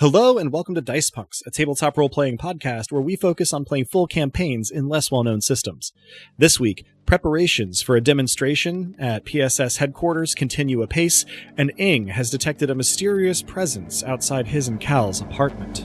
Hello and welcome to Dice Punks, a tabletop role-playing podcast where we focus on playing full campaigns in less well-known systems. This week, preparations for a demonstration at PSS headquarters continue apace, and Ing has detected a mysterious presence outside his and Cal's apartment.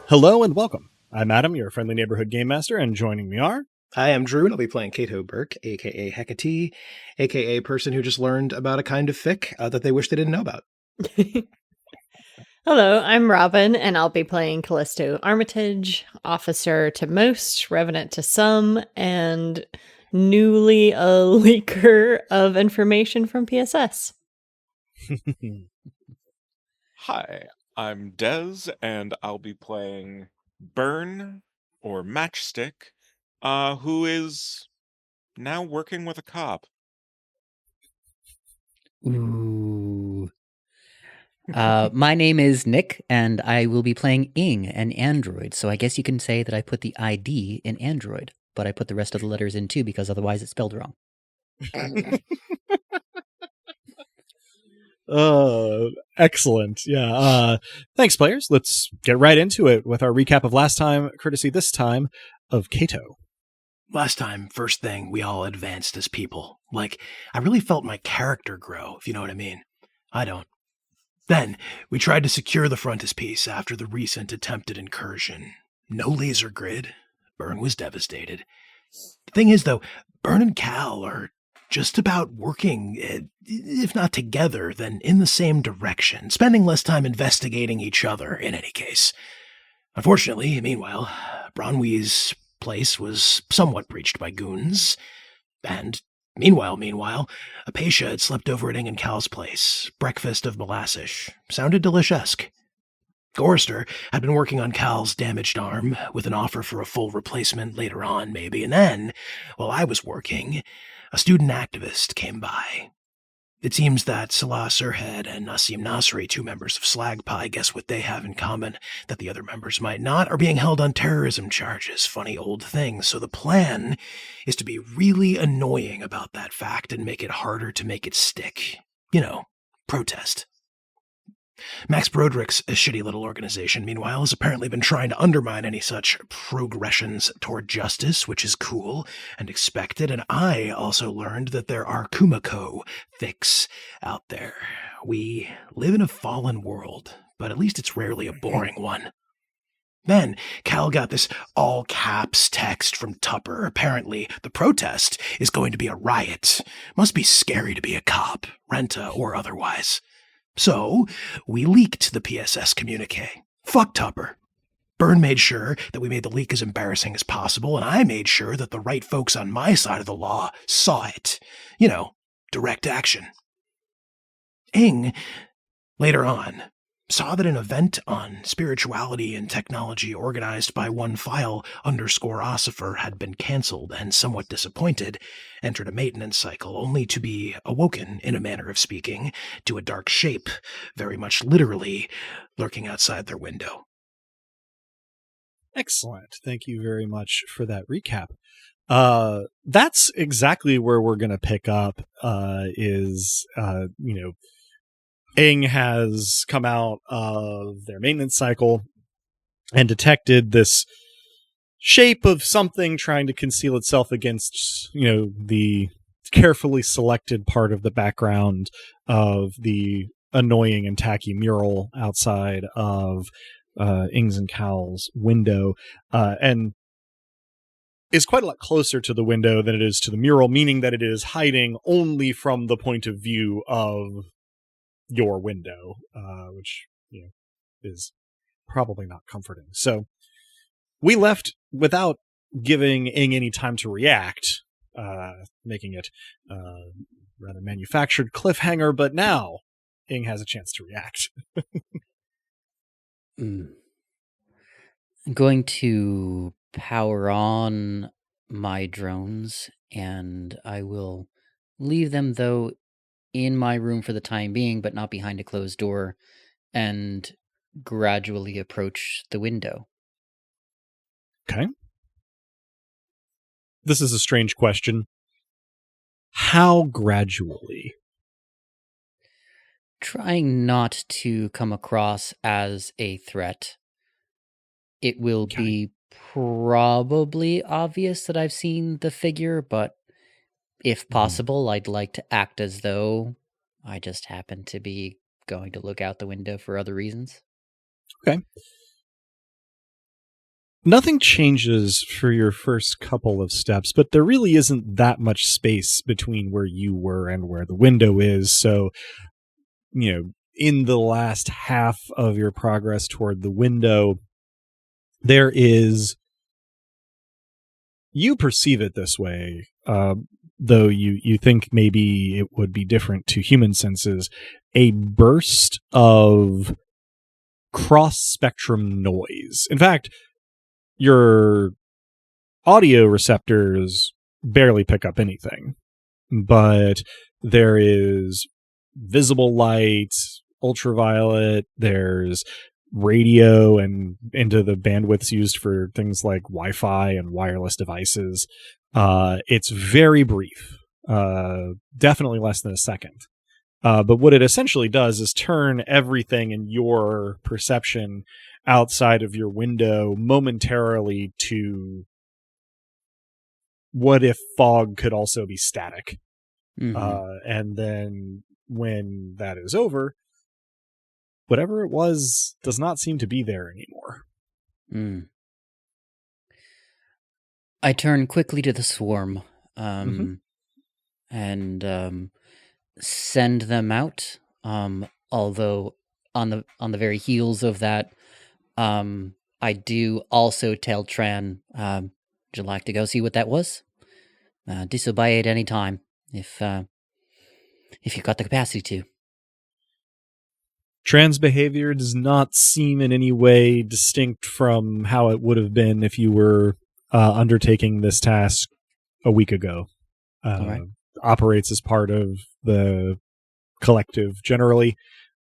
Hello and welcome. I'm Adam, your friendly neighborhood game master, and joining me are... Hi, I'm Drew, and I'll be playing Cato Burke, a.k.a. Hecate, a.k.a. person who just learned about a kind of fic that they wish they didn't know about. Hello, I'm Robin, and I'll be playing Callisto Armitage, officer to most, revenant to some, and newly a leaker of information from PSS. Hi, I'm Dez, and I'll be playing Burn, or Matchstick, who is now working with a cop. Ooh. My name is Nick, and I will be playing Ing, an android. So I guess you can say that I put the ID in android, but I put the rest of the letters in too, because otherwise it's spelled wrong. Excellent. Yeah. Thanks, players. Let's get right into it with our recap of last time, courtesy this time of Cato. Last time, first thing, we all advanced as people. Like, I really felt my character grow, if you know what I mean. I don't. Then, we tried to secure the frontispiece after the recent attempted incursion. No laser grid. Burn was devastated. The thing is, though, Burn and Cal are just about working, if not together, then in the same direction, spending less time investigating each other, in any case. Unfortunately, meanwhile, Bronwee's place was somewhat breached by goons, and meanwhile, Apatia had slept over at Ing and Cal's place. Breakfast of molasses. Sounded delicious. Gorrister had been working on Cal's damaged arm, with an offer for a full replacement later on, maybe, and then, while I was working, a student activist came by. It seems that Salah Surhead and Nassim Nasri, two members of Slagpie, guess what they have in common that the other members might not, are being held on terrorism charges. Funny old thing. So the plan is to be really annoying about that fact and make it harder to make it stick. You know, protest. Max Broderick's shitty little organization, meanwhile, has apparently been trying to undermine any such progressions toward justice, which is cool and expected, and I also learned that there are Kumiko fics out there. We live in a fallen world, but at least it's rarely a boring one. Then, Cal got this all-caps text from Tupper. Apparently, the protest is going to be a riot. Must be scary to be a cop, renta or otherwise. So, we leaked the PSS communique. Fuck Tupper. Burn made sure that we made the leak as embarrassing as possible, and I made sure that the right folks on my side of the law saw it. You know, direct action. Ing, later on, saw that an event on spirituality and technology organized by #1file_Ossifer had been cancelled, and somewhat disappointed, entered a maintenance cycle, only to be awoken, in a manner of speaking, to a dark shape, very much literally, lurking outside their window. Excellent. Thank you very much for that recap. That's exactly where we're going to pick up, Ing has come out of their maintenance cycle and detected this shape of something trying to conceal itself against, the carefully selected part of the background of the annoying and tacky mural outside of Ing's and Cal's window, and is quite a lot closer to the window than it is to the mural, meaning that it is hiding only from the point of view of your window, which is probably not comforting. So we left without giving Ing any time to react, making it rather manufactured cliffhanger, but now Ing has a chance to react. I'm going to power on my drones, and I will leave them, though, in my room for the time being, but not behind a closed door, and gradually approach the window. Okay. This is a strange question. How gradually? Trying not to come across as a threat. It will be probably obvious that I've seen the figure, but if possible, I'd like to act as though I just happen to be going to look out the window for other reasons. Okay. Nothing changes for your first couple of steps, but there really isn't that much space between where you were and where the window is. So, in the last half of your progress toward the window, there is, you perceive it this way, though you think maybe it would be different to human senses, a burst of cross-spectrum noise. In fact, your audio receptors barely pick up anything, but there is visible light, ultraviolet, there's radio and into the bandwidths used for things like Wi-Fi and wireless devices. It's very brief, definitely less than a second. But what it essentially does is turn everything in your perception outside of your window momentarily to what if fog could also be static. Mm-hmm. And then when that is over, whatever it was does not seem to be there anymore. I turn quickly to the swarm and send them out. Although on the very heels of that, I do also tell Tran, would you like to go see what that was? Disobey at any time if you've got the capacity to. Tran's behavior does not seem in any way distinct from how it would have been if you were undertaking this task a week ago. Right. Operates as part of the collective generally,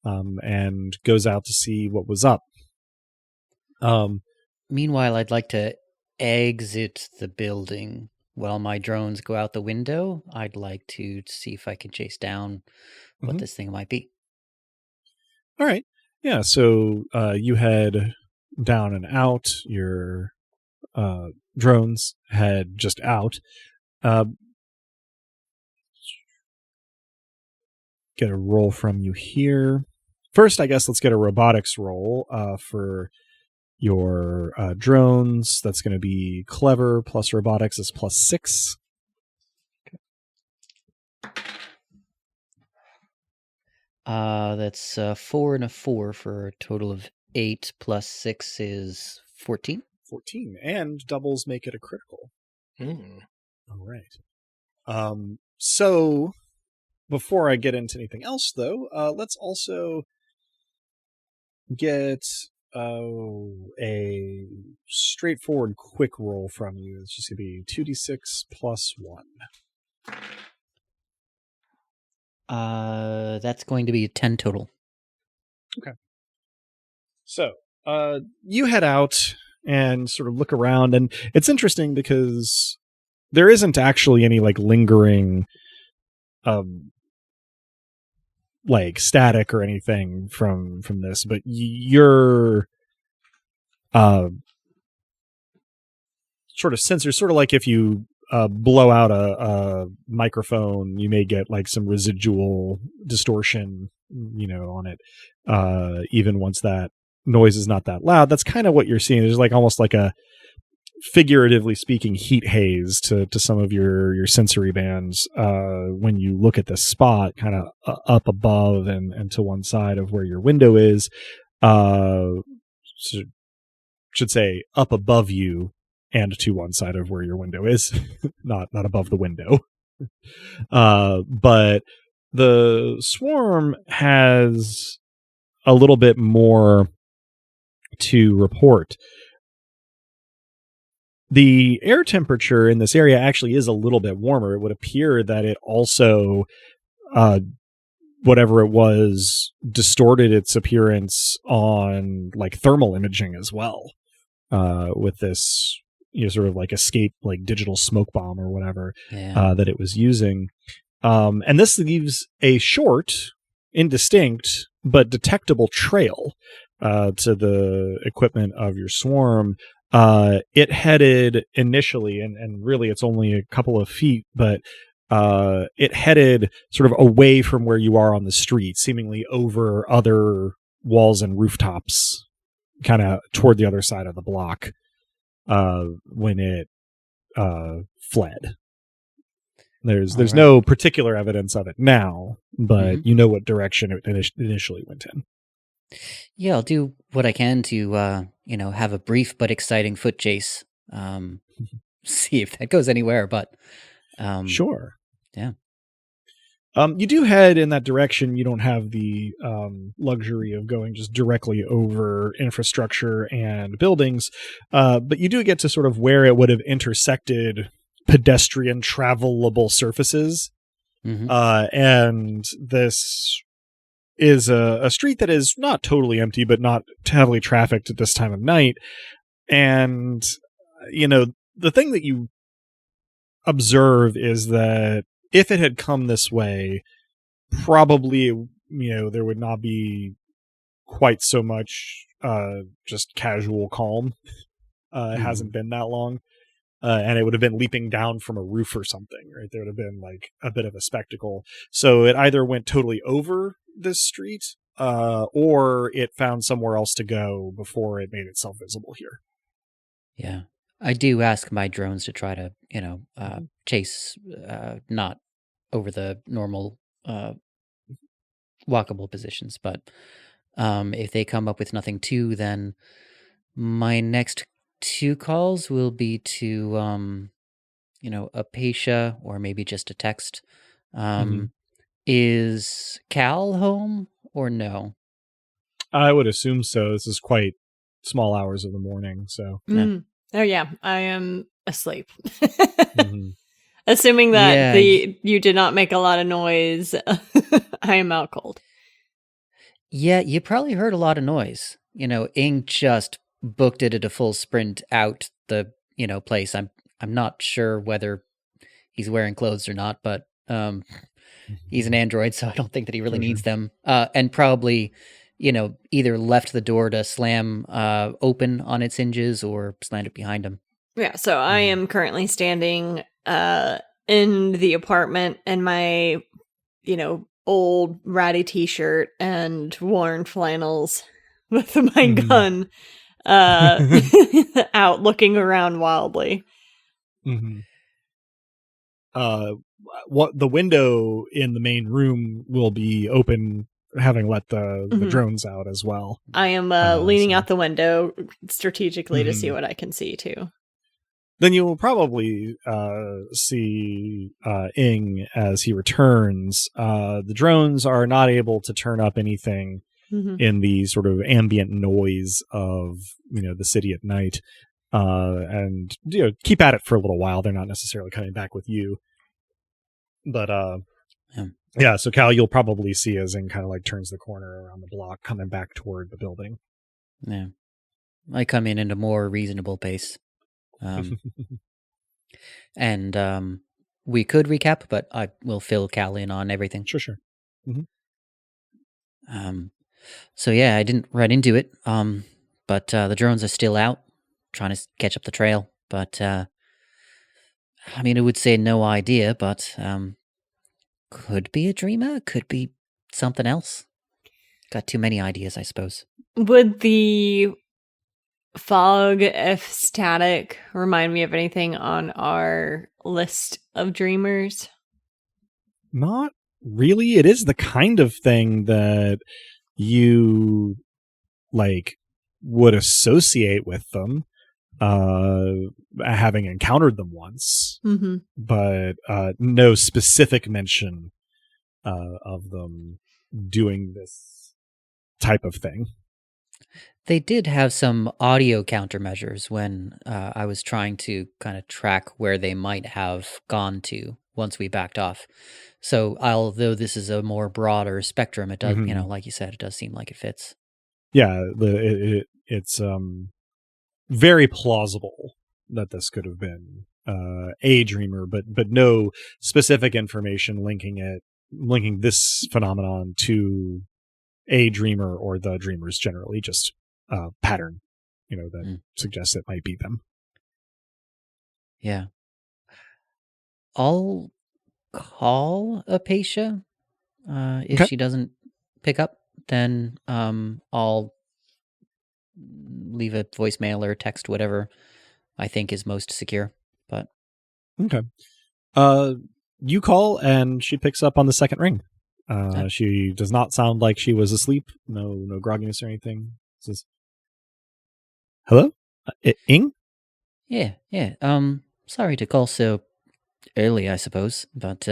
and goes out to see what was up. Meanwhile, I'd like to exit the building while my drones go out the window. I'd like to see if I can chase down what this thing might be. All right. Yeah, so you head down and out. Your drones head just out. Get a roll from you here. First, I guess let's get a robotics roll for your drones. That's going to be clever plus robotics is +6. That's 4 and a 4 for a total of 8 plus 6 is 14. 14, and doubles make it a critical. All right. So before I get into anything else, though, let's also get a straightforward quick roll from you. It's just going to be 2d6 plus 1. That's going to be a 10 total. Okay. So, you head out and sort of look around, and it's interesting because there isn't actually any lingering static or anything from this, but you're sort of sensors, sort of like if you blow out a microphone, you may get some residual distortion, on it, even once that noise is not that loud. That's kind of what you're seeing. There's almost like a, figuratively speaking, heat haze to some of your sensory bands when you look at this spot kind of up above and to one side of where your window is. Should say up above you and to one side of where your window is, not above the window. But the swarm has a little bit more to report. The air temperature in this area actually is a little bit warmer. It would appear that it also, whatever it was, distorted its appearance on like thermal imaging as well, with this, sort of like escape, like digital smoke bomb or whatever that it was using. And this leaves a short, indistinct, but detectable trail to the equipment of your swarm. It headed initially, and really it's only a couple of feet, but it headed sort of away from where you are on the street, seemingly over other walls and rooftops, kind of toward the other side of the block, when it fled. There's no particular evidence of it now, but you know what direction it initially went in. Yeah, I'll do what I can to, have a brief but exciting foot chase. See if that goes anywhere, but... Sure. Yeah. You do head in that direction. You don't have the luxury of going just directly over infrastructure and buildings, but you do get to sort of where it would have intersected pedestrian travelable surfaces. And this is a street that is not totally empty, but not heavily trafficked at this time of night. And, the thing that you observe is that if it had come this way, probably, there would not be quite so much just casual calm. It hasn't been that long. And it would have been leaping down from a roof or something, right? There would have been like a bit of a spectacle. So it either went totally over this street, or it found somewhere else to go before it made itself visible here. Yeah. I do ask my drones to try to, chase, not over the normal walkable positions, but if they come up with nothing too, then my next 2 calls will be to, Apatia, or maybe just a text. Is Cal home or no? I would assume so. This is quite small hours of the morning, so. Oh yeah, I am asleep. Assuming that you did not make a lot of noise, I am out cold. Yeah, you probably heard a lot of noise. Ing just booked it at a full sprint out the, place. I'm not sure whether he's wearing clothes or not, but he's an android, so I don't think that he really needs them. And probably, either left the door to slam open on its hinges or slammed it behind him. Yeah, so I am currently standing in the apartment in my, old ratty t-shirt and worn flannels with my gun out looking around wildly. What the window in the main room will be open, having let the drones out as well. I am leaning out the window strategically to see what I can see too. Then you will probably see Ing as he returns. The drones are not able to turn up anything in the sort of ambient noise of the city at night, and keep at it for a little while. They're not necessarily coming back with you, but yeah. So Cal, you'll probably see as Ing kind of like turns the corner around the block, coming back toward the building. Yeah, I come in at a more reasonable pace. And we could recap, but I will fill Cal in on everything. Sure. So yeah, I didn't run into it. But the drones are still out, trying to catch up the trail. But I mean, it would say no idea, but could be a dreamer, could be something else. Got too many ideas, I suppose. Would the fog, if static, remind me of anything on our list of dreamers? Not really. It is the kind of thing that you would associate with them. having encountered them once, Mm-hmm. but no specific mention of them doing this type of thing. They did have some audio countermeasures when I was trying to kind of track where they might have gone to once we backed off. So although this is a more broader spectrum, it does, like you said, it does seem like it fits. Yeah, it's very plausible that this could have been a dreamer, but no specific information linking this phenomenon to a dreamer or the dreamers generally, just a pattern, that suggests it might be them. Yeah. I'll call Apatia. If she doesn't pick up, then I'll leave a voicemail or text, whatever I think is most secure. But okay. You call and she picks up on the second ring. She does not sound like she was asleep. No grogginess or anything. Says, "Hello, Ing?" Yeah. Sorry to call so early, I suppose, but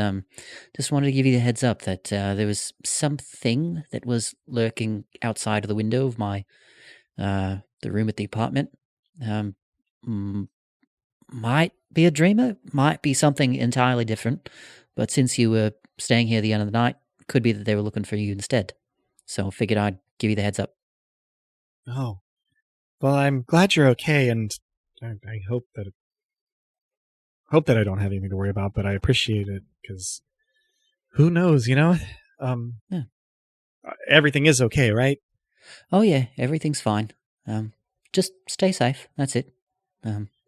just wanted to give you the heads up that there was something that was lurking outside of the window of my the room at the apartment. Might be a dreamer, might be something entirely different, but since you were staying here the end of the night, could be that they were looking for you instead. So I figured I'd give you the heads up. Oh, well, I'm glad you're okay, and I hope that I don't have anything to worry about, but I appreciate it, because who knows, Yeah. Everything is okay, right? Oh yeah, everything's fine. Just stay safe, that's it.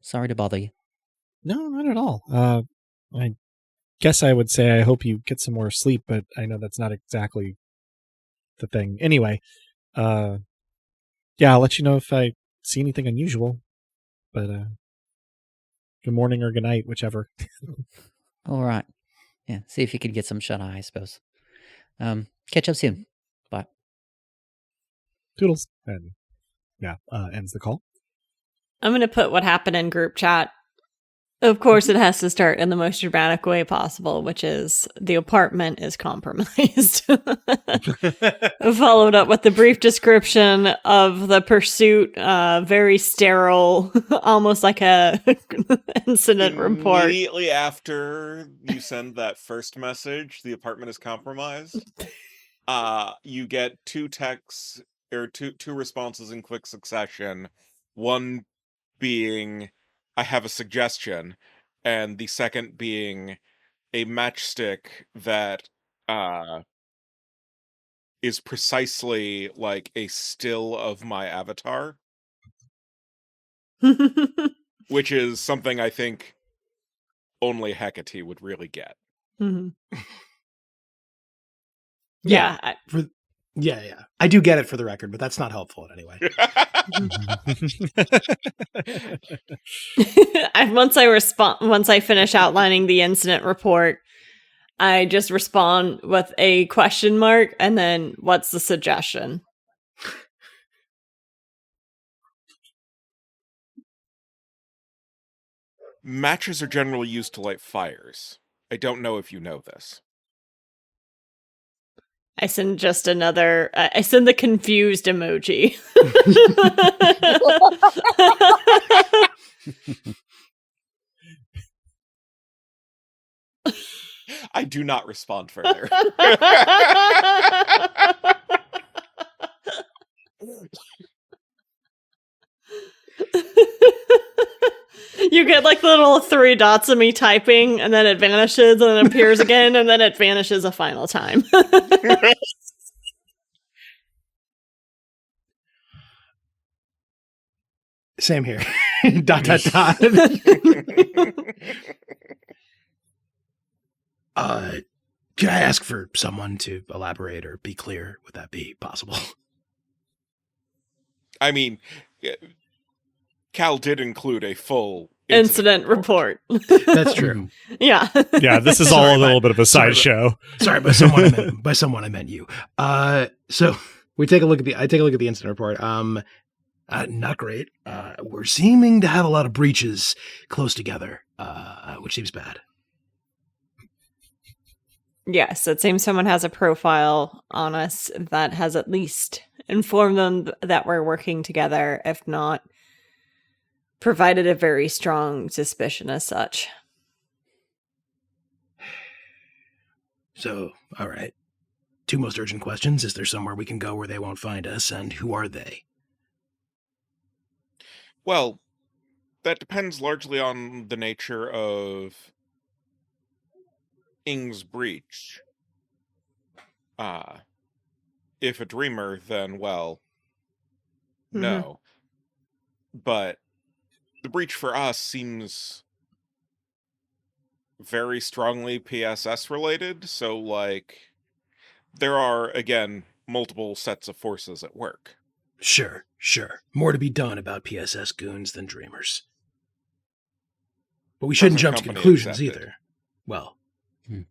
Sorry to bother you. No, not at all. I guess I would say I hope you get some more sleep, but I know that's not exactly the thing. Anyway, yeah, I'll let you know if I see anything unusual, but good morning or good night, whichever. All right. Yeah, see if you could get some shut-eye, I suppose. Catch up soon. Bye. Toodles. And yeah, ends the call. I'm going to put what happened in group chat. Of course, it has to start in the most dramatic way possible, which is the apartment is compromised. Followed up with the brief description of the pursuit, very sterile, almost like a incident report. Immediately after you send that first message, the apartment is compromised. You get two texts or two responses in quick succession. One being, "I have a suggestion," and the second being a matchstick that is precisely like a still of my avatar, which is something I think only Hecate would really get. Mhm. Yeah. I do get it for the record, but that's not helpful in any way. Once I finish outlining the incident report, I just respond with a question mark and then what's the suggestion? Matches are generally used to light fires. I don't know if you know this. I send just another. I send the confused emoji. I do not respond further. You get like the little 3 dots of me typing, and then it vanishes, and then it appears again, and then it vanishes a final time. Same here. ... Could I ask for someone to elaborate or be clear? Would that be possible? I mean, Cal did include a full Incident report. That's true. Yeah. Yeah, this is all a little bit of a sideshow. Sorry, by someone I meant you. So I take a look at the incident report. Not great. We're seeming to have a lot of breaches close together, which seems bad. Yes, it seems someone has a profile on us that has at least informed them that we're working together, if not provided a very strong suspicion as such. So, all right. 2 most urgent questions. Is there somewhere we can go where they won't find us, and who are they? Well, that depends largely on the nature of Ing's breach. If a dreamer, then, well, no. But the breach for us seems very strongly PSS related, so, like, there are, again, multiple sets of forces at work. Sure. More to be done about PSS goons than dreamers. But we shouldn't jump to company conclusions accepted. either. Well,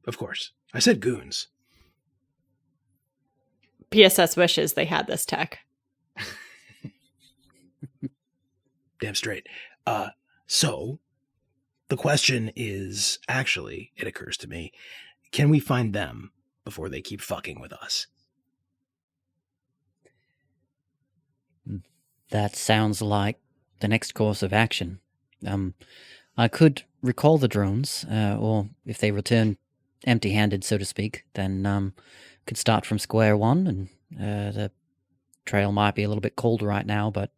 of course. I said goons. PSS wishes they had this tech. Damn straight. So, the question is, actually, it occurs to me, can we find them before they keep fucking with us? That sounds like the next course of action. I could recall the drones, or if they return empty-handed, so to speak, then could start from square one, and the trail might be a little bit cold right now, but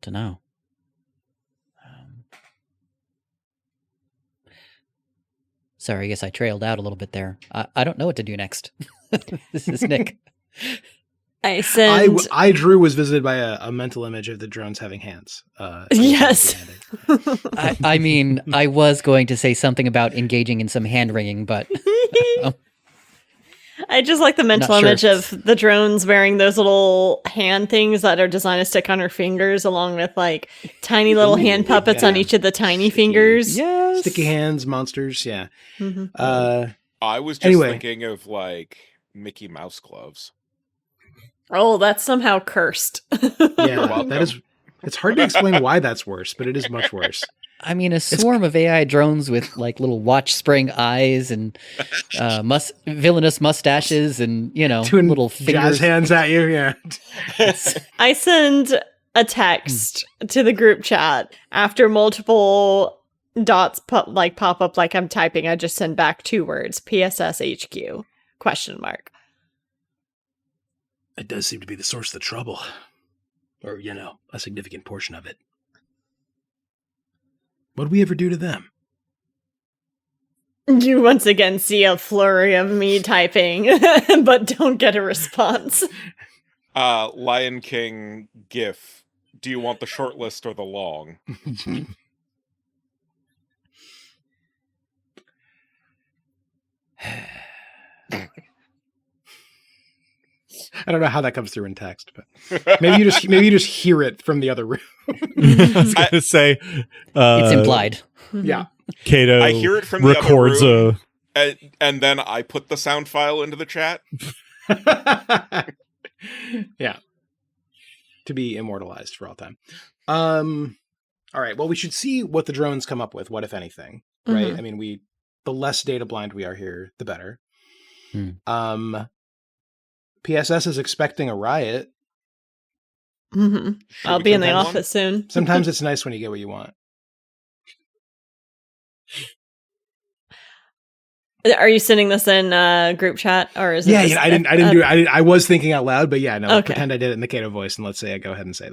dunno. Sorry, I guess I trailed out a little bit there. I don't know what to do next. This is Nick. I Drew was visited by a mental image of the drones having hands. Yes. I mean, I was going to say something about engaging in some hand-wringing, but... I just like the mental Not sure. image of the drones wearing those little hand things that are designed to stick on her fingers, along with like tiny little hand puppets on each of the tiny fingers. Yes! Sticky hands, monsters, yeah. Mm-hmm. I was just Anyway. thinking of, like, Mickey Mouse gloves. Oh, that's somehow cursed. Yeah, welcome. that is. It's hard to explain why that's worse, but it is much worse. I mean, a swarm of AI drones with like little watch-spraying eyes and villainous mustaches and, you know, Doing little jazz fingers. hands at you, yeah. I send a text to the group chat after multiple dots pop up like I'm typing. I just send back 2 words: PSS HQ ? It does seem to be the source of the trouble. Or, you know, a significant portion of it. What'd we ever do to them? You once again see a flurry of me typing, but don't get a response. Lion King GIF. Do you want the short list or the long? I don't know how that comes through in text, but maybe you just hear it from the other room. I was going to say... It's implied. Yeah. Cato I hear it from the records other room, and then I put the sound file into the chat. Yeah. To be immortalized for all time. All right. Well, we should see what the drones come up with. What, if anything, right? Mhm. I mean, the less data blind we are here, the better. PSS is expecting a riot. Mm-hmm. Should I'll we be in the contend office soon. Sometimes it's nice when you get what you want. Are you sending this in group chat, or is it? Yeah, just I didn't do it. I was thinking out loud, but yeah, no. Okay. Pretend I did it in the Cato voice, and let's say I go ahead and say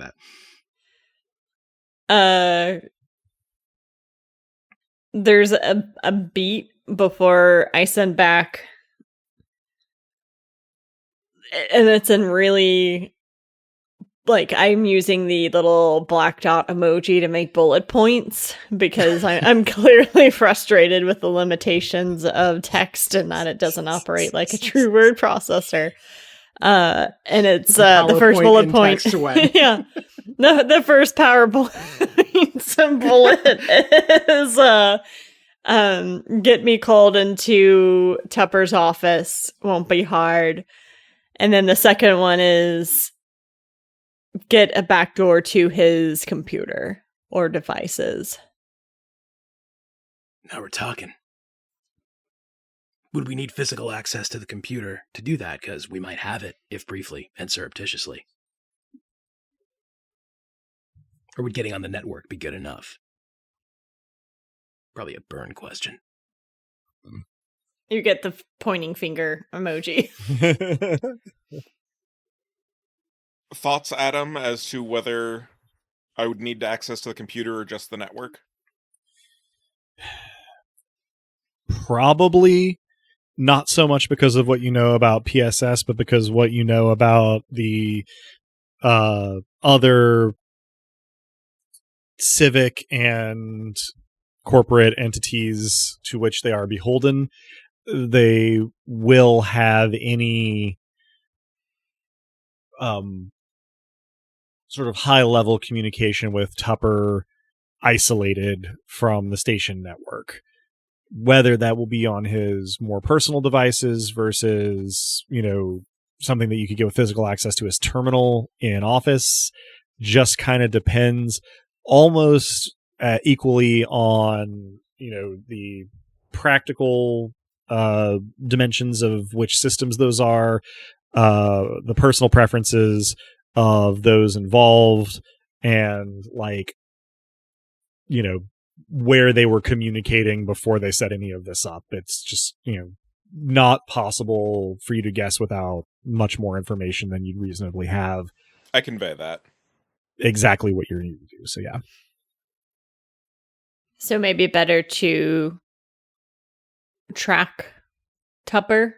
that. There's a beat before I send back, and it's in really, like, I'm using the little black dot emoji to make bullet points because I'm clearly frustrated with the limitations of text and that it doesn't operate like a true word processor. And it's the first PowerPoint bullet in point. text away. Yeah. The first bullet is get me called into Tupper's office. Won't be hard. And then the second one is get a backdoor to his computer or devices. Now we're talking. Would we need physical access to the computer to do that? Because we might have it, if briefly and surreptitiously. Or would getting on the network be good enough? Probably a burn question. You get the pointing finger emoji. Thoughts, Adam, as to whether I would need access to the computer or just the network? Probably not so much because of what you know about PSS, but because what you know about the other civic and corporate entities to which they are beholden. They will have any sort of high-level communication with Tupper isolated from the station network. Whether that will be on his more personal devices versus, something that you could get with physical access to his terminal in office just kind of depends almost equally on, the practical dimensions of which systems those are, the personal preferences of those involved, and where they were communicating before they set any of this up. It's just, not possible for you to guess without much more information than you'd reasonably have. I convey that. Exactly what you're needing to do. So, yeah. So maybe better to track Tupper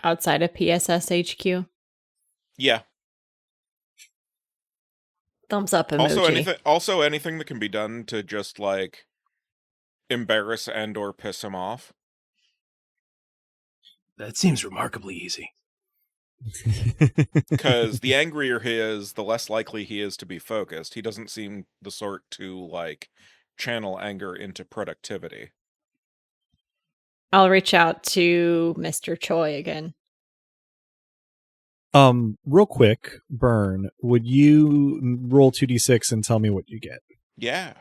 outside of PSS HQ. Yeah. Thumbs up emoji. Also anything that can be done to just embarrass and or piss him off. That seems remarkably easy. Because the angrier he is, the less likely he is to be focused. He doesn't seem the sort to channel anger into productivity. I'll reach out to Mr. Choi again. Real quick, Burn, would you roll 2d6 and tell me what you get? Yeah.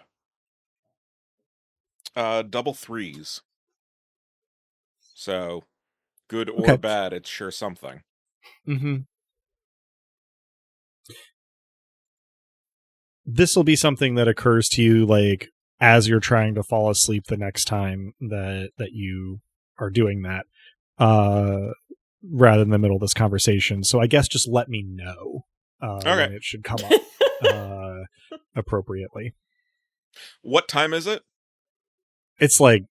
Double threes. So, good or bad, it's sure something. Mm-hmm. This will be something that occurs to you, as you're trying to fall asleep the next time that you are doing that. Rather than the middle of this conversation. So I guess just let me know when it should come up appropriately. What time is it? It's 1:30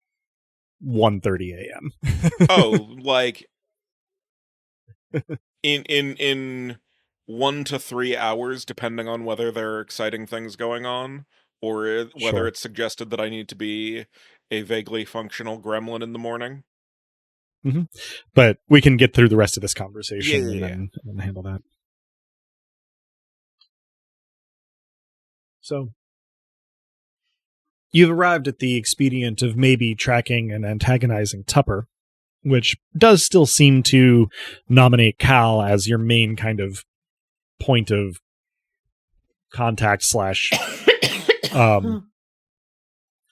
a.m. Oh, in 1 to 3 hours, depending on whether there are exciting things going on, or whether it's suggested that I need to be a vaguely functional gremlin in the morning. Mm-hmm. But we can get through the rest of this conversation and handle that. So, you've arrived at the expedient of maybe tracking and antagonizing Tupper, which does still seem to nominate Cal as your main kind of point of contact /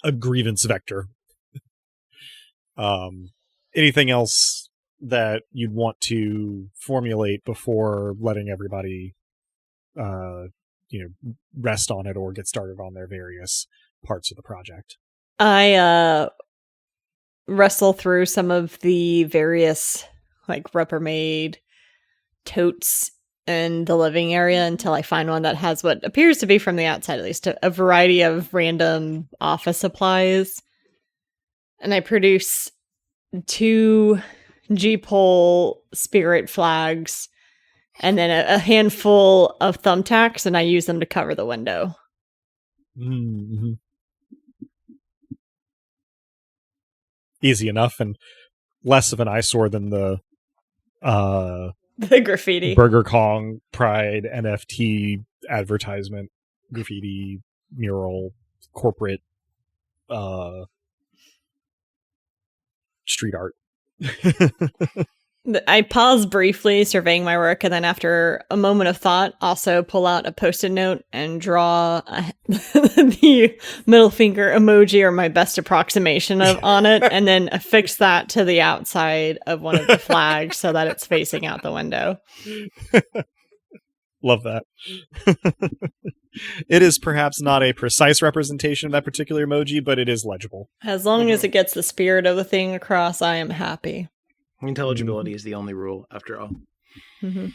a grievance vector. Anything else that you'd want to formulate before letting everybody, rest on it or get started on their various parts of the project? I wrestle through some of the various Rubbermaid totes in the living area until I find one that has what appears to be, from the outside at least, a variety of random office supplies. And I produce 2 G-pole spirit flags and then a handful of thumbtacks, and I use them to cover the window. Mm-hmm. Easy enough, and less of an eyesore than the graffiti. Burger Kong Pride NFT advertisement graffiti mural corporate street art. I pause briefly, surveying my work, and then after a moment of thought, also pull out a Post-it note and draw the middle finger emoji, or my best approximation of on it, and then affix that to the outside of one of the flags so that it's facing out the window. Love that. It is perhaps not a precise representation of that particular emoji, but it is legible. As long as it gets the spirit of the thing across, I am happy. Intelligibility is the only rule, after all. Mm-hmm.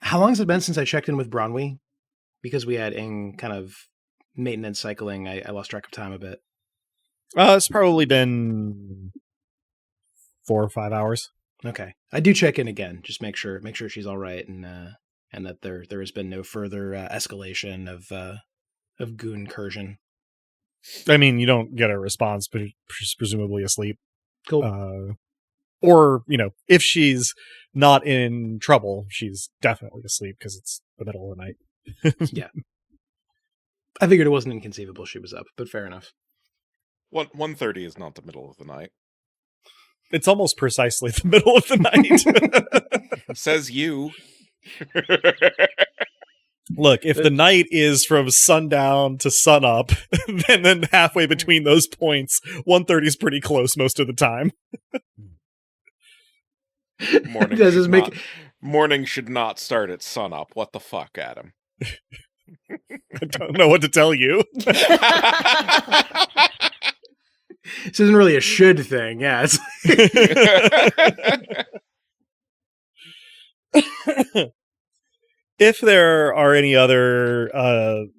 How long has it been since I checked in with Bronwy? Because we had in kind of maintenance cycling, I lost track of time a bit. It's probably been 4 or 5 hours. Okay, I do check in again, just make sure she's all right, and that there has been no further escalation of goon incursion. I mean, you don't get a response, but she's presumably asleep. Cool. Or, if she's not in trouble, she's definitely asleep because it's the middle of the night. Yeah. I figured it wasn't inconceivable she was up, but fair enough. 1:30 is not the middle of the night. It's almost precisely the middle of the night. Says you. Look, if the night is from sundown to sunup, then halfway between those points, 1:30 is pretty close most of the time. Morning should not start at sunup. What the fuck, Adam? I don't know what to tell you. This isn't really a should thing. Yeah. If there are any other, kind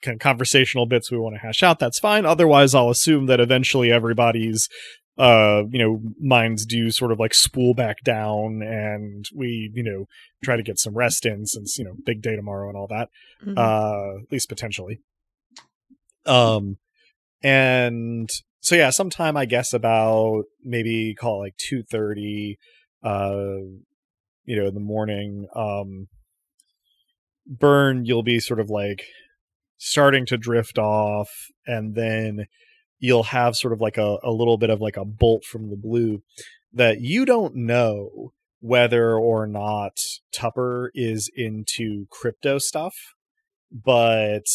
of conversational bits we want to hash out, that's fine. Otherwise, I'll assume that eventually everybody's, minds do sort of like spool back down, and we, try to get some rest in since, big day tomorrow and all that, at least potentially. And so, yeah, sometime, I guess, about maybe call it like 2:30, in the morning, Burn, you'll be sort of like starting to drift off, and then you'll have sort of like a little bit of like a bolt from the blue that you don't know whether or not Tupper is into crypto stuff, but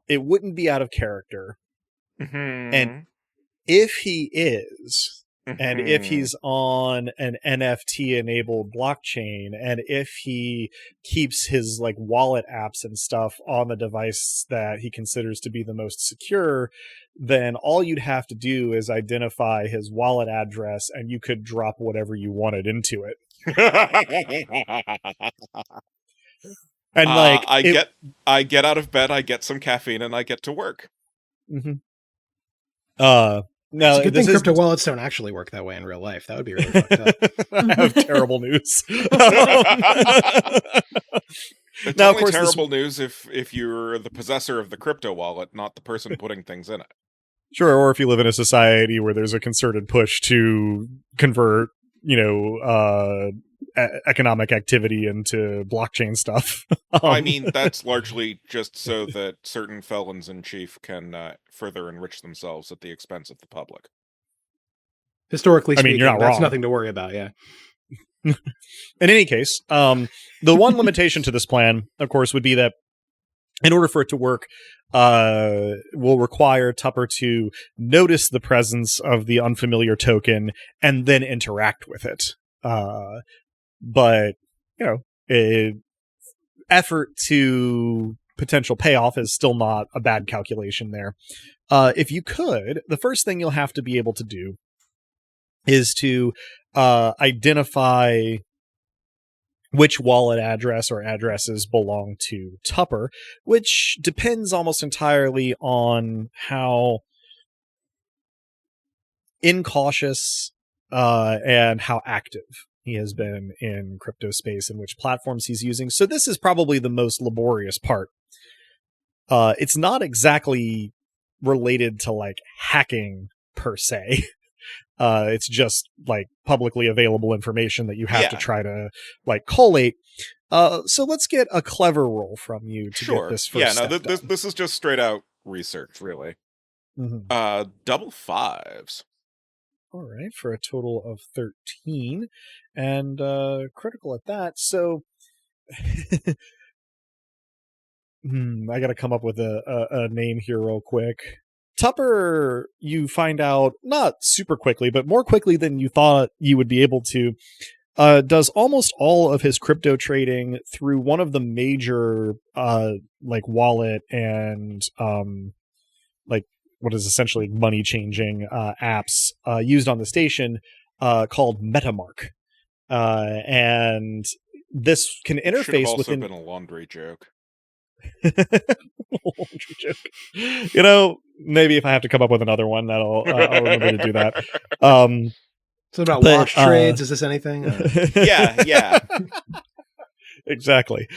it wouldn't be out of character. Mm-hmm. And if he is, and if he's on an NFT enabled blockchain, and if he keeps his like wallet apps and stuff on the device that he considers to be the most secure, then all you'd have to do is identify his wallet address and you could drop whatever you wanted into it. And like I get out of bed, I get some caffeine, and I get to work. Mm-hmm. No, it's a good thing crypto wallets don't actually work that way in real life. That would be really fucked up. I have terrible news. It's now, only of course, terrible news if you're the possessor of the crypto wallet, not the person putting things in it. Sure, or if you live in a society where there's a concerted push to convert, economic activity into blockchain stuff. I mean, that's largely just so that certain felons in chief can further enrich themselves at the expense of the public. Historically speaking, you're not that's wrong. Nothing to worry about, yeah. In any case, the one limitation to this plan, of course, would be that in order for it to work, will require Tupper to notice the presence of the unfamiliar token and then interact with it. But, effort to potential payoff is still not a bad calculation there. If you could, the first thing you'll have to be able to do is to identify which wallet address or addresses belong to Tupper, which depends almost entirely on how incautious and how active he has been in crypto space and which platforms he's using. So this is probably the most laborious part. It's not exactly related to like hacking per se. It's just like publicly available information that you have to try to like collate. So let's get a clever roll from you to get this first step done. This is just straight out research, really. Mm-hmm. Double fives. All right, for a total of 13, and critical at that. So, I got to come up with a name here real quick. Tupper, you find out not super quickly, but more quickly than you thought you would be able to. Does almost all of his crypto trading through one of the major like wallet and like what is essentially money changing apps used on the station called MetaMark. And this can Should have interface also within been a laundry joke. laundry joke. You know, maybe if I have to come up with another one, I'll remember to do that. So about But, wash trades, is this anything? Yeah. Exactly.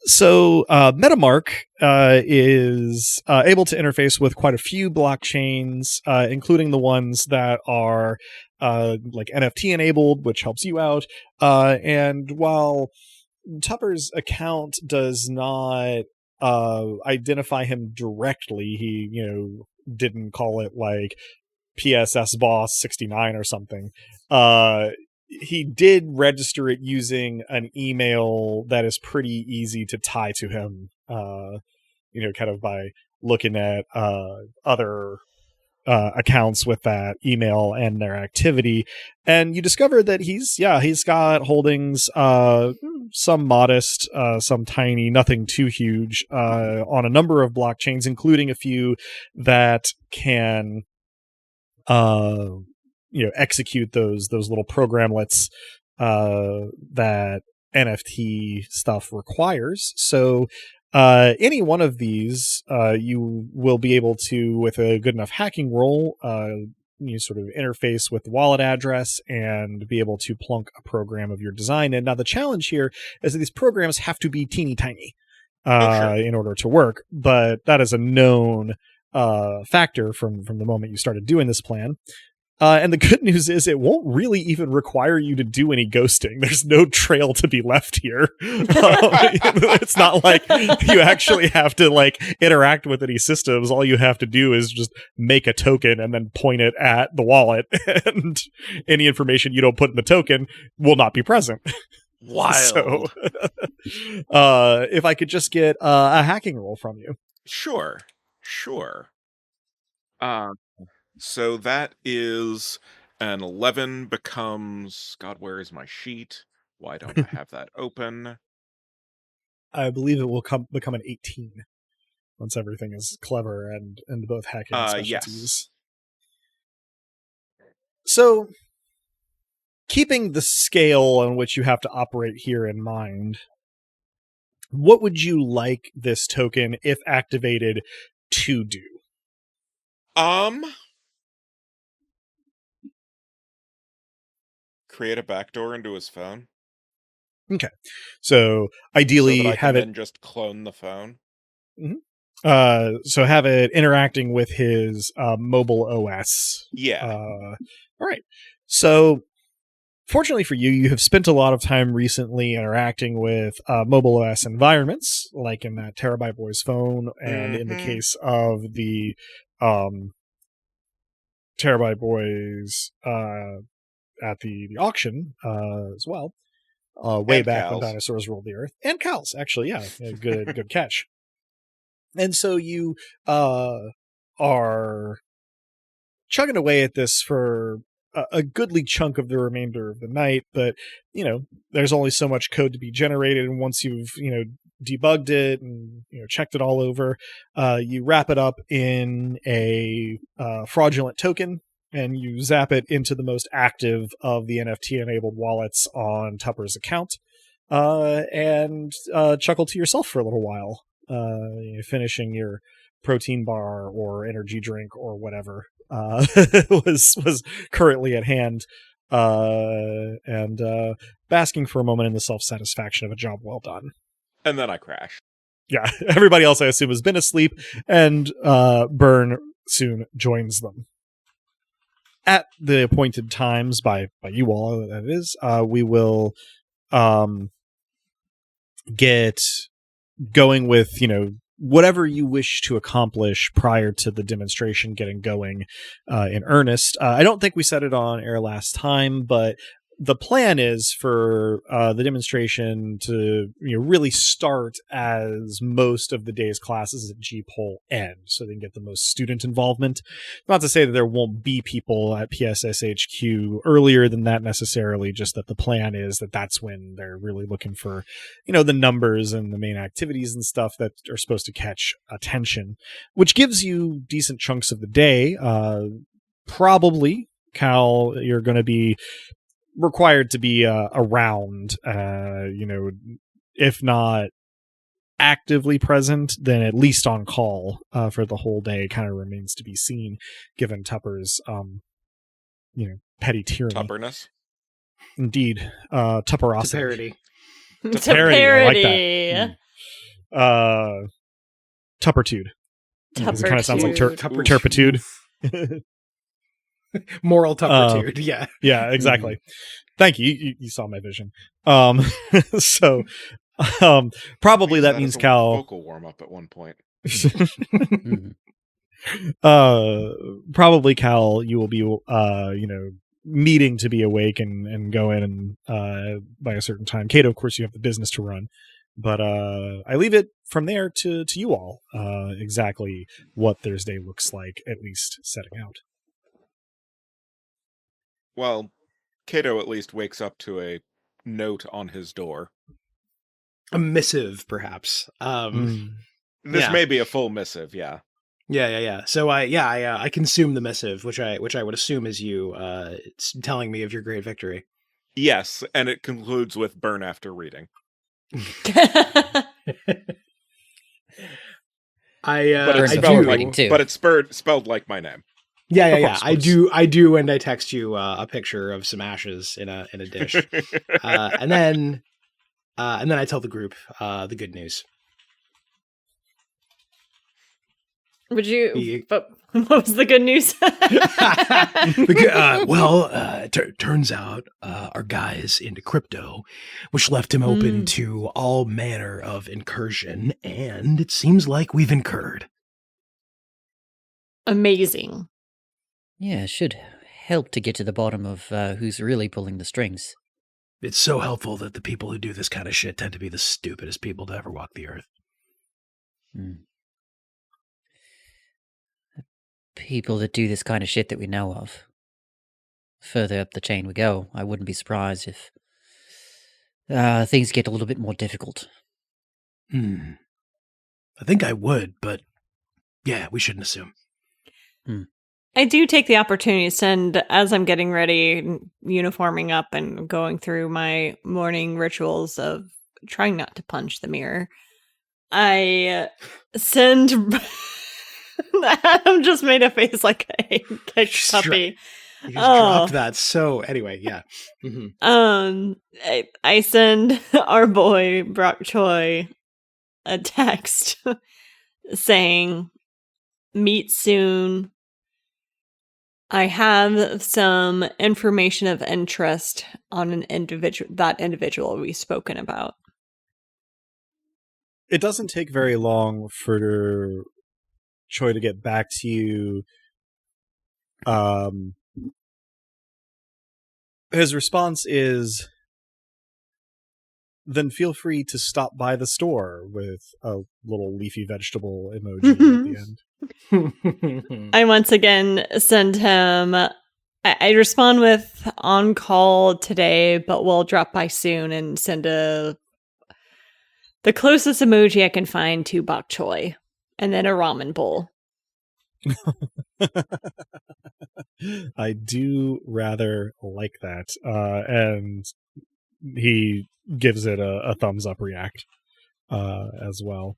So MetaMark is able to interface with quite a few blockchains, including the ones that are like NFT enabled, which helps you out. And while Tupper's account does not identify him directly, he didn't call it like PSS Boss 69 or something. He did register it using an email that is pretty easy to tie to him, kind of by looking at other accounts with that email and their activity. And you discover that he's got holdings, some modest, some tiny, nothing too huge, on a number of blockchains, including a few that can execute those little programlets that NFT stuff requires. So any one of these you will be able to, with a good enough hacking roll, you sort of interface with the wallet address and be able to plunk a program of your design. And now the challenge here is that these programs have to be teeny tiny Sure. in order to work, but that is a known factor from the moment you started doing this plan. And the good news is it won't really even require you to do any ghosting. There's no trail to be left here. It's not like you actually have to like interact with any systems. All you have to do is just make a token and then point it at the wallet, and any information you don't put in the token will not be present. Wild. So, if I could just get a hacking roll from you. Sure. So that is an 11 becomes... God, where is my sheet? Why don't I have that open? I believe it will become an 18 once everything is clever and both hacking and specialties. Yes. So, keeping the scale on which you have to operate here in mind, what would you like this token, if activated, to do? Create a backdoor into his phone. Okay. So ideally so that I can have then it just clone the phone. so have it interacting with his mobile OS. Yeah. All right. So fortunately for you, you have spent a lot of time recently interacting with mobile OS environments, like in that Terabyte Boy's phone, and in the case of the Terabyte Boys at the auction as well, way And back when cows. dinosaurs ruled the earth, and cows, actually. Yeah, good catch. And so you are chugging away at this for a goodly chunk of the remainder of the night, but there's only so much code to be generated, and once you've debugged it and checked it all over, you wrap it up in a fraudulent token, and you zap it into the most active of the NFT enabled wallets on Tupper's account, and chuckle to yourself for a little while, finishing your protein bar or energy drink or whatever was currently at hand, and basking for a moment in the self-satisfaction of a job well done. And then I crash. Yeah, everybody else I assume has been asleep, and Burn soon joins them. At the appointed times by you all, that is, we will get going with whatever you wish to accomplish prior to the demonstration getting going in earnest. I don't think we said it on air last time, but the plan is for the demonstration to really start as most of the day's classes at G-Pol end, so they can get the most student involvement. Not to say that there won't be people at PSSHQ earlier than that necessarily, just that the plan is that that's when they're really looking for, the numbers and the main activities and stuff that are supposed to catch attention, which gives you decent chunks of the day. Probably, Cal, you're going to be required to be around, if not actively present, then at least on call for the whole day. Kind of remains to be seen, given Tupper's, petty tyranny. Tupperness? Indeed. Tupperosity. Parody. Parody. I like that. Tuppertude. Because it kind of sounds like turpitude. Moral turpitude, yeah. Yeah, exactly. Thank you. You saw my vision. So probably that means Cal vocal warm up at one point. Probably Cal, you will be needing to be awake and go in and by a certain time. Cato, of course, you have the business to run. But I leave it from there to you all, exactly what Thursday looks like, at least setting out. Well, Cato at least wakes up to a note on his door. A missive, perhaps. This may be a full missive, yeah. Yeah. So I consume the missive, which I would assume is you it's telling me of your great victory. Yes, and it concludes with burn after reading. But it's spelled like my name. Yeah. I do, and I text you a picture of some ashes in a dish, and then I tell the group the good news. Would you? But what was the good news? Turns out our guy is into crypto, which left him open to all manner of incursion, and it seems like we've incurred. Amazing. Yeah, it should help to get to the bottom of who's really pulling the strings. It's so helpful that the people who do this kind of shit tend to be the stupidest people to ever walk the earth. People that do this kind of shit that we know of. Further up the chain we go, I wouldn't be surprised if things get a little bit more difficult. I think I would, but yeah, we shouldn't assume. I do take the opportunity to send, as I'm getting ready, uniforming up and going through my morning rituals of trying not to punch the mirror. I send... Adam just made a face like a puppy. You dropped that. So anyway, yeah. I send our boy Brock Choi a text saying, "Meet soon. I have some information of interest on that individual we've spoken about." It doesn't take very long for Choi to get back to you. His response is, "Then feel free to stop by the store," with a little leafy vegetable emoji at the end. I once again send him, I respond with "on call today, but we'll drop by soon," and send the closest emoji I can find to bok choy, and then a ramen bowl. I do rather like that. And he gives it a thumbs up react as well.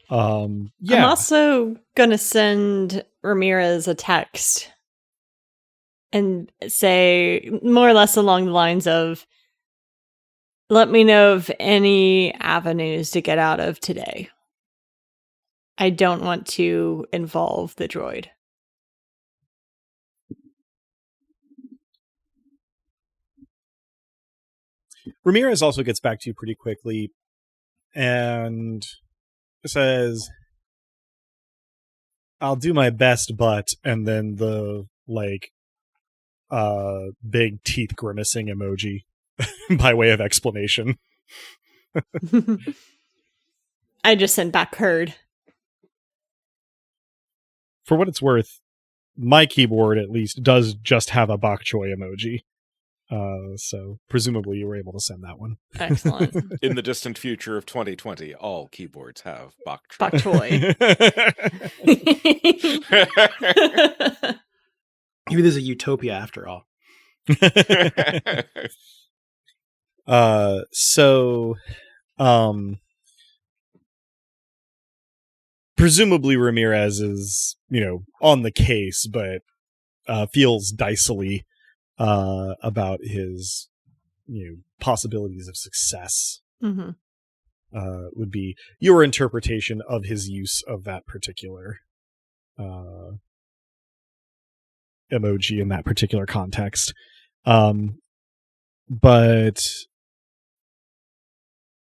I'm also gonna send Ramirez a text and say more or less along the lines of, "Let me know of any avenues to get out of today. I don't want to involve the droid." Ramirez also gets back to you pretty quickly and says, "I'll do my best, but," and then the big teeth grimacing emoji by way of explanation. I just sent back heard. For what it's worth, my keyboard at least does just have a bok choy emoji. So presumably you were able to send that one. Excellent. In the distant future of 2020, all keyboards have bok choy. Bok choy. Maybe there's a utopia after all. Presumably Ramirez is, on the case, but feels dicily about his, possibilities of success. Mm-hmm. Would be your interpretation of his use of that particular emoji in that particular context. But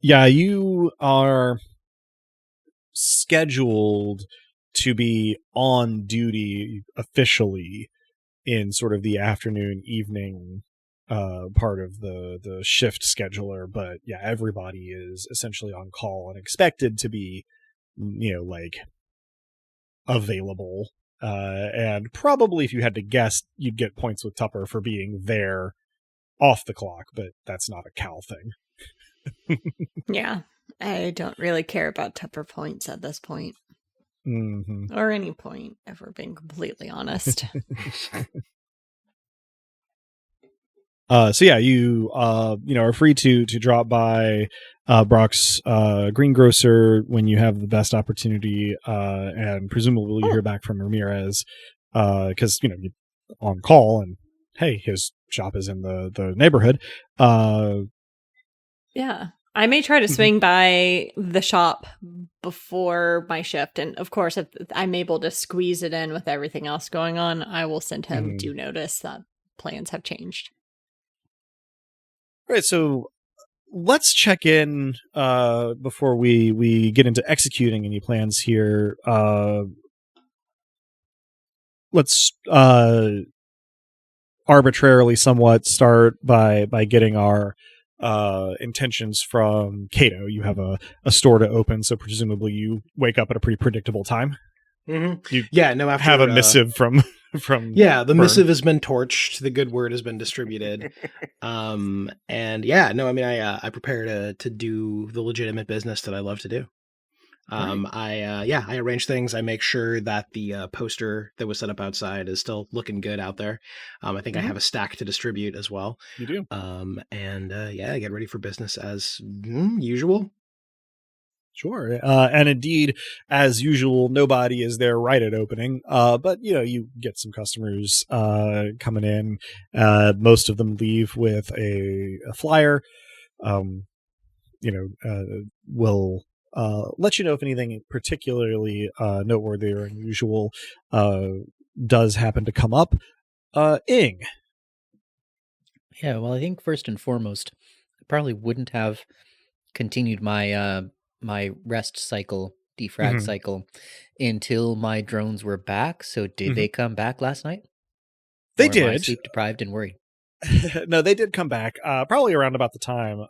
yeah, you are scheduled to be on duty officially in sort of the afternoon, evening part of the shift scheduler. But yeah, everybody is essentially on call and expected to be, available. And probably if you had to guess, you'd get points with Tupper for being there off the clock, but that's not a Cal thing. Yeah, I don't really care about Tupper points at this point. Mm-hmm. Or any point, if we're being completely honest. So yeah, you are free to drop by Brock's greengrocer when you have the best opportunity, and presumably you hear back from Ramirez because you're on call and hey, his shop is in the neighborhood. Yeah. I may try to swing by the shop before my shift. And of course, if I'm able to squeeze it in with everything else going on, I will send him due notice that plans have changed. All right, so let's check in before we get into executing any plans here. Let's arbitrarily somewhat start by getting our intentions from Cato. You have a store to open, so presumably you wake up at a pretty predictable time. Mm-hmm. You after have a missive from the Bern. missive has been torched, the good word has been distributed. I prepare to do the legitimate business that I love to do. I arrange things. I make sure that the poster that was set up outside is still looking good out there. I think I have a stack to distribute as well. You do. I get ready for business as usual. Sure. And indeed, as usual, nobody is there right at opening. But you get some customers coming in. Most of them leave with a flyer. Will let you know if anything particularly noteworthy or unusual does happen to come up. Ing. Yeah, well, I think first and foremost, I probably wouldn't have continued my my rest cycle, defrag cycle, until my drones were back. So did they come back last night? They or did. Am I sleep deprived and worried? No, they did come back. Probably around about the time.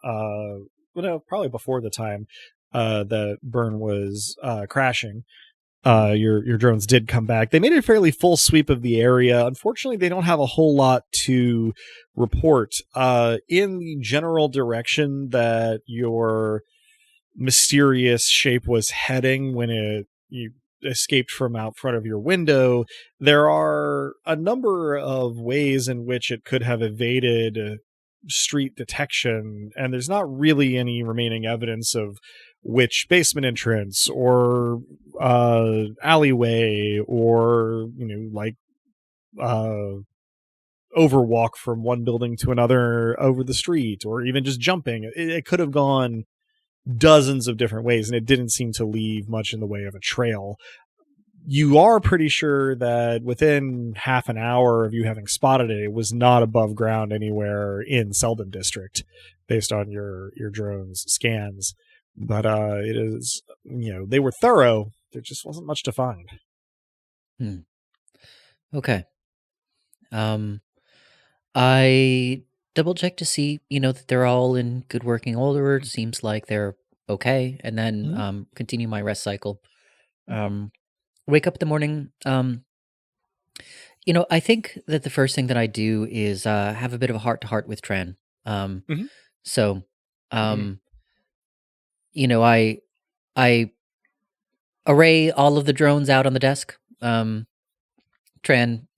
Probably before the time that Bern was crashing. Your drones did come back. They made a fairly full sweep of the area. Unfortunately, they don't have a whole lot to report in the general direction that your mysterious shape was heading when you escaped from out front of your window. There are a number of ways in which it could have evaded street detection, and there's not really any remaining evidence of which basement entrance or alleyway or overwalk from one building to another over the street, or even just jumping. It could have gone dozens of different ways, and it didn't seem to leave much in the way of a trail. You are pretty sure that within half an hour of you having spotted it, it was not above ground anywhere in Selden District, based on your drone's scans. But it is, they were thorough. There just wasn't much to find. Okay. I double check to see, that they're all in good working order. It seems like they're okay, and then continue my rest cycle. Wake up in the morning. I think that the first thing that I do is have a bit of a heart-to-heart with Tran. Mhm. So, I array all of the drones out on the desk. Tran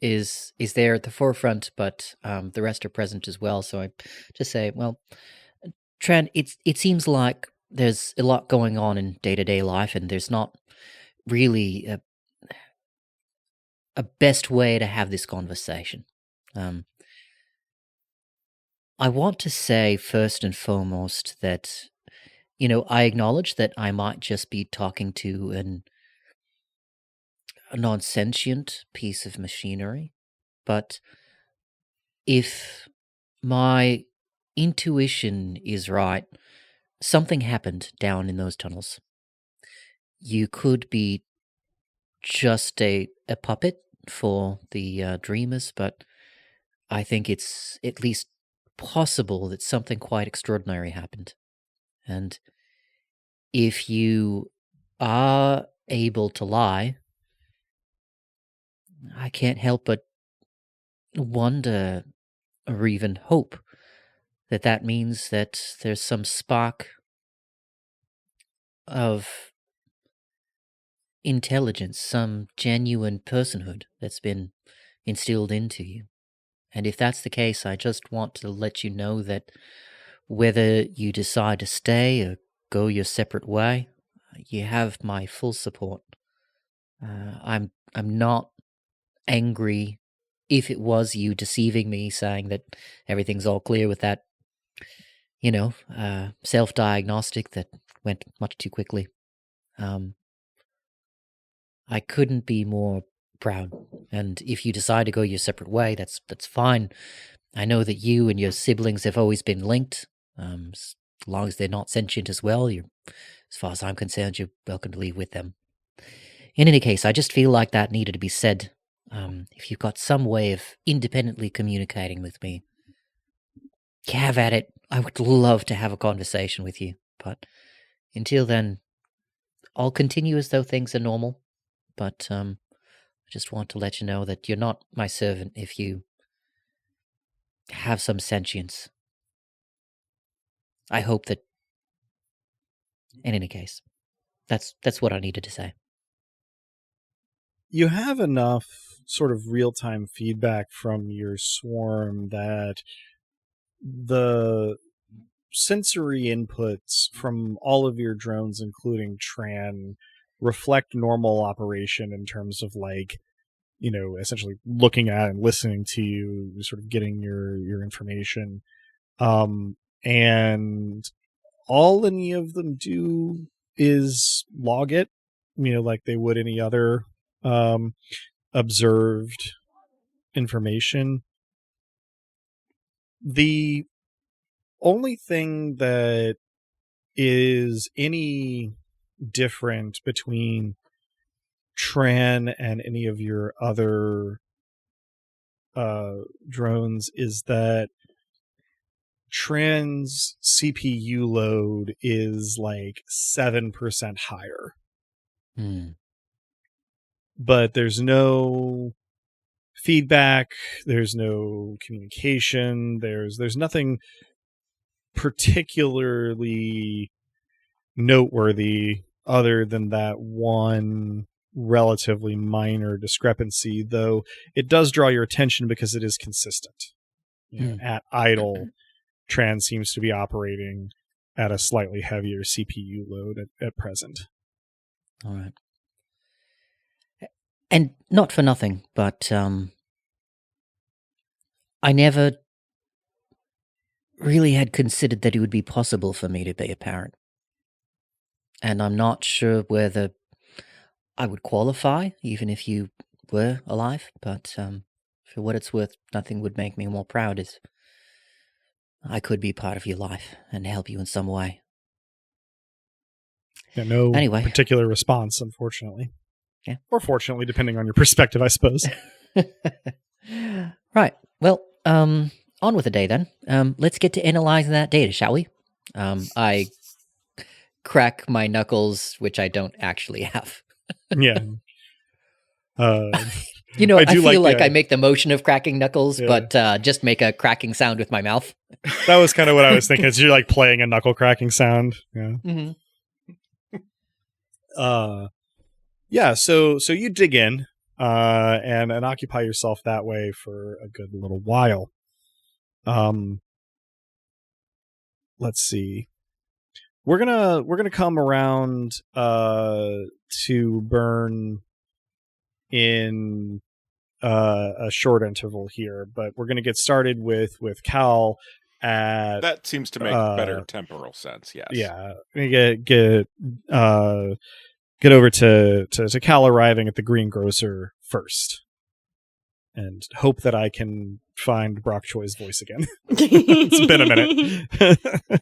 is there at the forefront, but the rest are present as well. So I just say, well, Tran, it seems like there's a lot going on in day-to-day life, and there's not really a best way to have this conversation. I want to say first and foremost that, I acknowledge that I might just be talking to a non-sentient piece of machinery, but if my intuition is right, something happened down in those tunnels. You could be just a puppet for the dreamers, but I think it's at least possible that something quite extraordinary happened. And if you are able to lie, I can't help but wonder or even hope that means that there's some spark of intelligence, some genuine personhood that's been instilled into you. And if that's the case, I just want to let you know that whether you decide to stay or go your separate way, you have my full support. I'm not angry if it was you deceiving me, saying that everything's all clear with that, self-diagnostic that went much too quickly. I couldn't be more proud. And if you decide to go your separate way, that's fine. I know that you and your siblings have always been linked. As long as they're not sentient as well, as far as I'm concerned, you're welcome to leave with them. In any case, I just feel like that needed to be said. If you've got some way of independently communicating with me, have at it. I would love to have a conversation with you. But until then, I'll continue as though things are normal. But I just want to let you know that you're not my servant if you have some sentience. I hope that, in any case, that's what I needed to say. You have enough sort of real-time feedback from your swarm that the sensory inputs from all of your drones, including Tran, reflect normal operation in terms of essentially looking at and listening to you, sort of getting your information. And all any of them do is log it, like they would any other observed information. The only thing that is any different between Tran and any of your other drones is that Tran's CPU load is like 7% higher. But there's no feedback, there's no communication, there's nothing particularly noteworthy other than that one relatively minor discrepancy, though it does draw your attention because it is consistent. At idle, Tran seems to be operating at a slightly heavier CPU load at present. All right. And not for nothing, but I never really had considered that it would be possible for me to be a parent. And I'm not sure whether I would qualify, even if you were alive, but for what it's worth, nothing would make me more proud if I could be part of your life and help you in some way. Yeah, no Anyway. particular response, unfortunately. Yeah. Or fortunately, depending on your perspective, I suppose. Right. Well, on with the day then. Let's get to analyzing that data, shall we? I crack my knuckles, which I don't actually have. Yeah. You know, I I do feel like like the- I make the motion of cracking knuckles, Yeah. but just make a cracking sound with my mouth. That was kind of what I was thinking. Is you're like playing a knuckle cracking sound. Yeah. Mm-hmm. Yeah. So you dig in, and occupy yourself that way for a good little while. Let's see. We're gonna come around to burn in a short interval here, but we're gonna get started with Cal at That seems to make better temporal sense. Yes. yeah. We get over to Cal arriving at the greengrocer first, and hope that I can find Brock Choi's voice again. It's been a minute.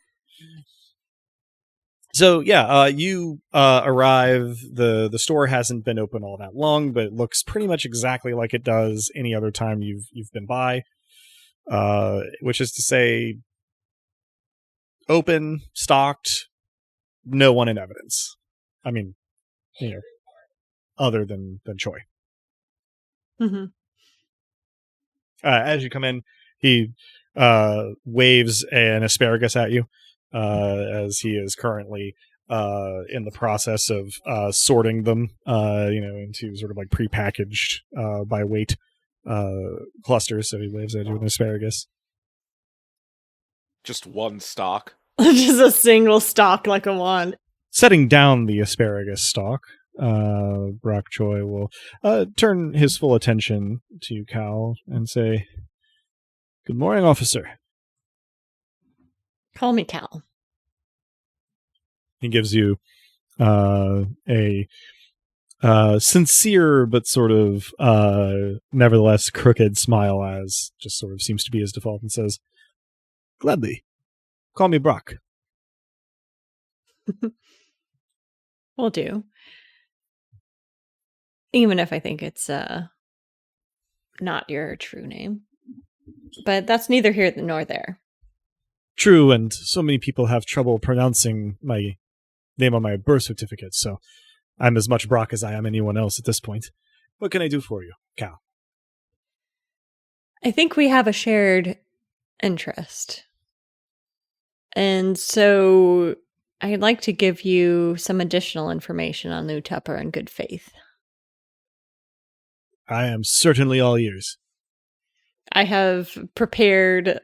So yeah, you arrive. The store hasn't been open all that long, but it looks pretty much exactly like it does any other time you've been by. Which is to say, open, stocked, no one in evidence. I mean, other than Choi. Mm-hmm. As you come in, he waves an asparagus at you, as he is currently in the process of sorting them, into sort of like prepackaged by weight clusters. So he waves at you with an asparagus. Just one stock. Just a single stalk like a wand. Setting down the asparagus stalk, Brock Choi will turn his full attention to Cal and say, "Good morning, officer." Call me Cal. He gives you a sincere but sort of nevertheless crooked smile, as just sort of seems to be his default, and says, "Gladly. Call me Brock." Will do. Even if I think it's not your true name. But that's neither here nor there. True, and so many people have trouble pronouncing my name on my birth certificate, so I'm as much Brock as I am anyone else at this point. What can I do for you, Cal? I think we have a shared interest. And so I'd like to give you some additional information on Lou Tupper in good faith. I am certainly all ears. I have prepared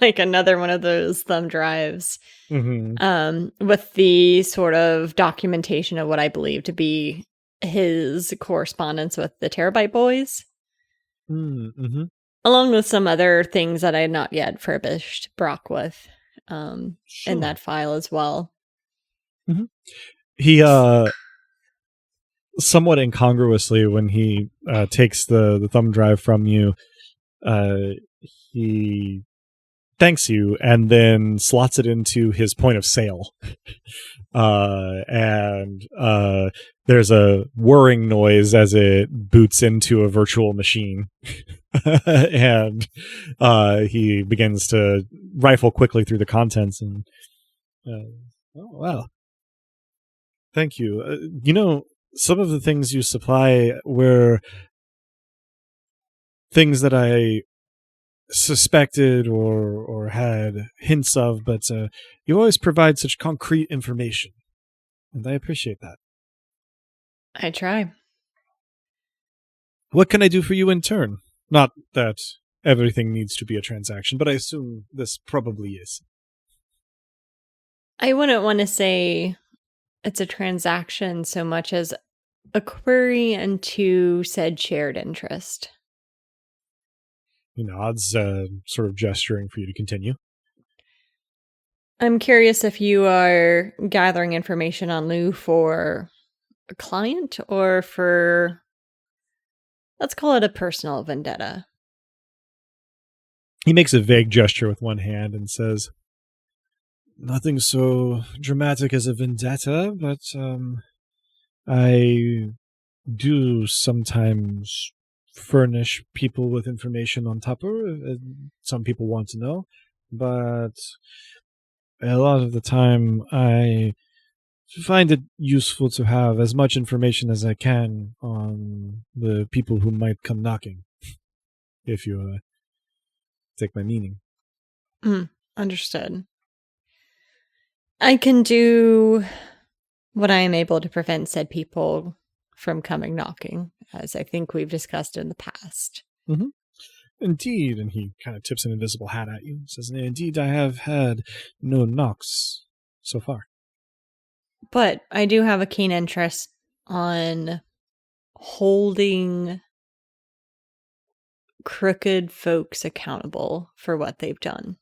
like another one of those thumb drives with the sort of documentation of what I believe to be his correspondence with the Terabyte Boys. Mm-hmm. Along with some other things that I had not yet furbished Brock with in that file as well. Mm-hmm. He, somewhat incongruously, when he takes the thumb drive from you, he thanks you and then slots it into his point of sale. And there's a whirring noise as it boots into a virtual machine. And he begins to rifle quickly through the contents and oh wow, thank you. Some of the things you supply were things that I suspected or had hints of, but you always provide such concrete information, and I appreciate that. I try. What can I do for you in turn? Not that everything needs to be a transaction, but I assume this probably is. I wouldn't want to say it's a transaction so much as a query into said shared interest. He nods, sort of gesturing for you to continue. I'm curious if you are gathering information on Lou for a client or for, let's call it a personal vendetta. He makes a vague gesture with one hand and says, Nothing so dramatic as a vendetta, but I do sometimes furnish people with information on Tupper. Some people want to know, but a lot of the time I find it useful to have as much information as I can on the people who might come knocking, if you take my meaning. Understood. I can do what I am able to prevent said people from coming knocking, as I think we've discussed in the past. Mm-hmm. Indeed, and he kind of tips an invisible hat at you and says, indeed, I have had no knocks so far. But I do have a keen interest on holding crooked folks accountable for what they've done.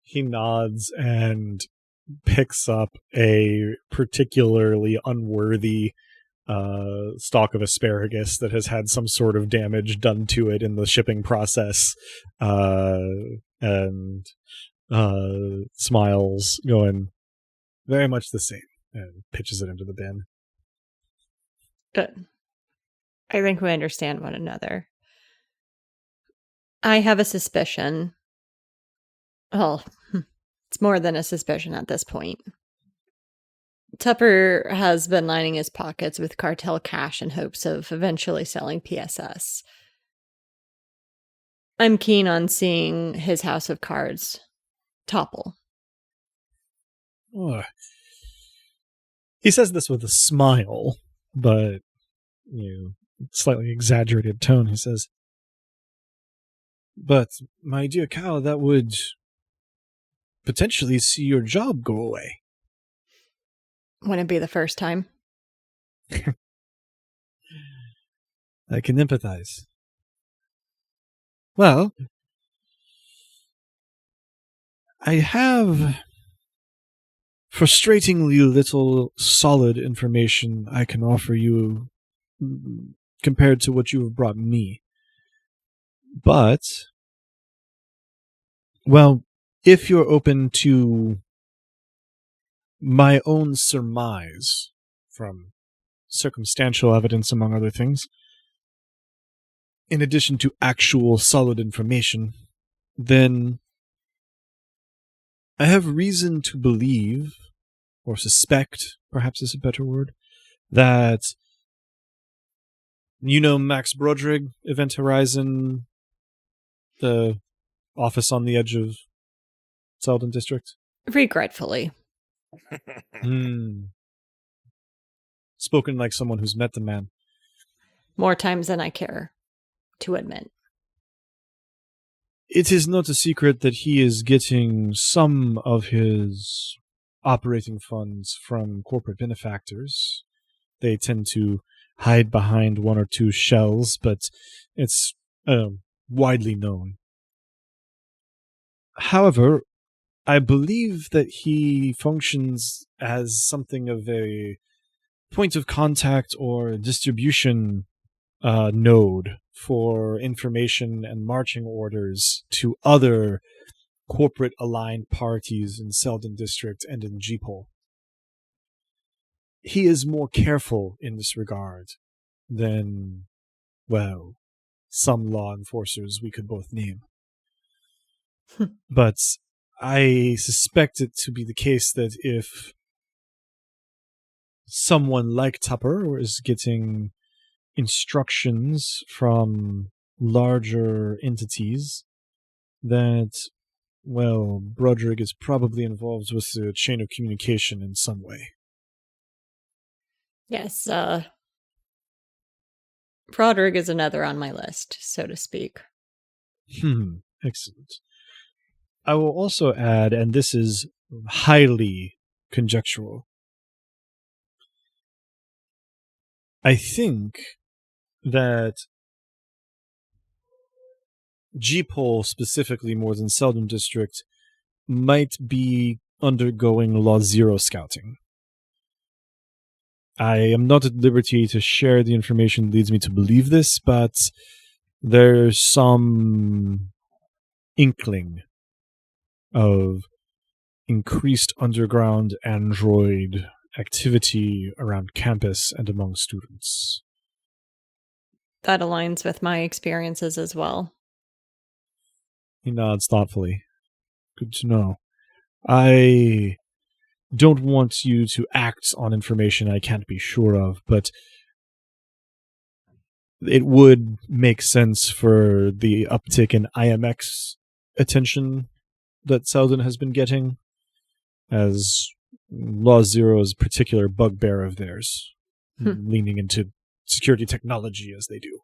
He nods and picks up a particularly unworthy stalk of asparagus that has had some sort of damage done to it in the shipping process, and smiles, going, very much the same, and pitches it into the bin. Good. I think we understand one another. I have a suspicion. Well, it's more than a suspicion at this point. Tupper has been lining his pockets with cartel cash in hopes of eventually selling PSS. I'm keen on seeing his house of cards topple. Oh. He says this with a smile, but slightly exaggerated tone. He says, but, my dear Cal, that would potentially see your job go away. Wouldn't it be the first time? I can empathize. Well, I have frustratingly little solid information I can offer you compared to what you have brought me. But, well, if you're open to my own surmise from circumstantial evidence, among other things, in addition to actual solid information, then I have reason to believe, or suspect, perhaps is a better word, that Max Broderick, Event Horizon, the office on the edge of Selden District? Regretfully. Spoken like someone who's met the man. More times than I care to admit. It is not a secret that he is getting some of his operating funds from corporate benefactors. They tend to hide behind one or two shells, but it's widely known. However, I believe that he functions as something of a point of contact or distribution node for information and marching orders to other corporate aligned parties in Selden District and in Jeephole. He is more careful in this regard than, well, some law enforcers we could both name. But I suspect it to be the case that if someone like Tupper is getting instructions from larger entities, that, well, Broderick is probably involved with the chain of communication in some way. Yes, Broderick is another on my list, so to speak. Excellent. I will also add, and this is highly conjectural, I think that Jeephole, specifically more than Selden District, might be undergoing Law Zero scouting. I am not at liberty to share the information that leads me to believe this, but there's some inkling of increased underground android activity around campus and among students. That aligns with my experiences as well. He nods thoughtfully. Good to know. I don't want you to act on information I can't be sure of, but it would make sense for the uptick in IMX attention that Selden has been getting, as Law Zero is a particular bugbear of theirs, leaning into security technology as they do.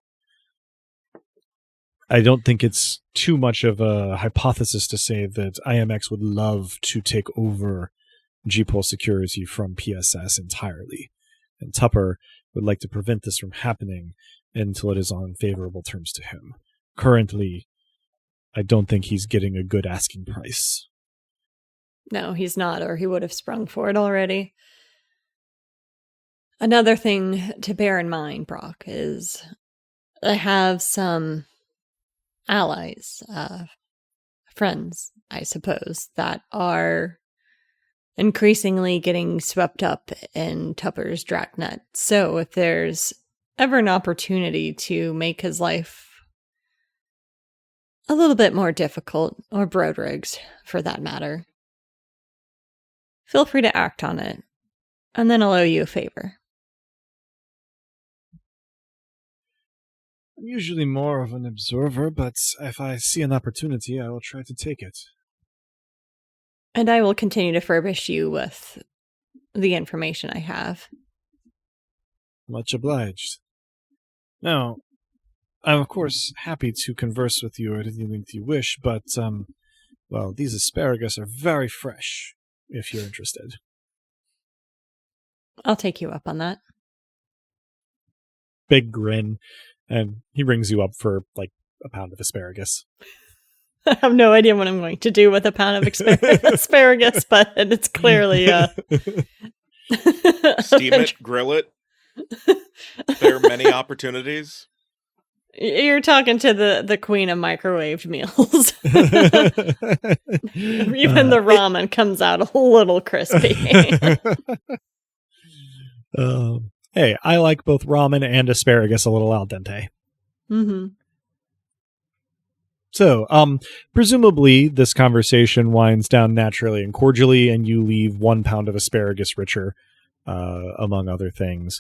I don't think it's too much of a hypothesis to say that IMX would love to take over GPOL security from PSS entirely, and Tupper would like to prevent this from happening until it is on favorable terms to him. Currently, I don't think he's getting a good asking price. No, he's not, or he would have sprung for it already. Another thing to bear in mind, Brock, is I have some allies, friends, I suppose, that are increasingly getting swept up in Tupper's dragnet. So if there's ever an opportunity to make his life a little bit more difficult, or Broderick's for that matter, feel free to act on it, and then I'll owe you a favor. I'm usually more of an observer, but if I see an opportunity, I will try to take it. And I will continue to furbish you with the information I have. Much obliged. Now, I'm of course happy to converse with you at any length you wish, but, well, these asparagus are very fresh, if you're interested. I'll take you up on that. Big grin, and he rings you up for, like, a pound of asparagus. I have no idea what I'm going to do with a pound of asparagus, but it's clearly Steam it, grill it. There are many opportunities. You're talking to the queen of microwaved meals. Even the ramen comes out a little crispy. Hey, I like both ramen and asparagus a little al dente. Mm-hmm. So, presumably this conversation winds down naturally and cordially, and you leave 1 pound of asparagus richer, among other things.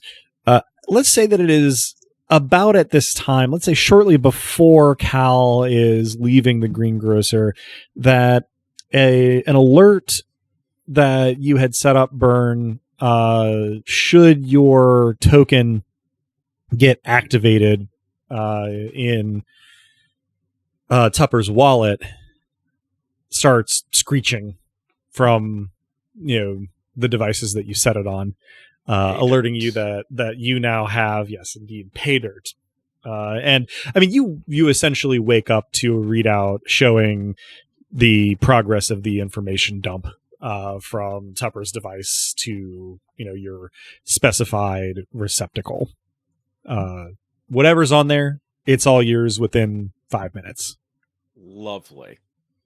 Let's say that it is about at this time, let's say shortly before Cal is leaving the greengrocer, that an alert that you had set up, Burn, should your token get activated in Tupper's wallet, starts screeching from the devices that you set it on, alerting you that you now have, yes indeed, pay dirt. And I mean, you essentially wake up to a readout showing the progress of the information dump from Tupper's device to your specified receptacle. Whatever's on there, it's all yours within 5 minutes. Lovely.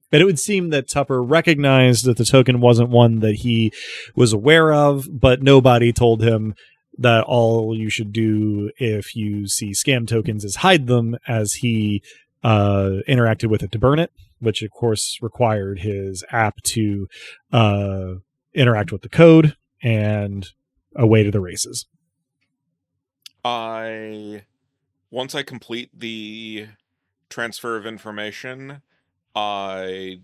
But it would seem that Tupper recognized that the token wasn't one that he was aware of, but nobody told him that all you should do if you see scam tokens is hide them, as he interacted with it to burn it, which of course required his app to interact with the code, and away to the races. Once I complete the transfer of information, I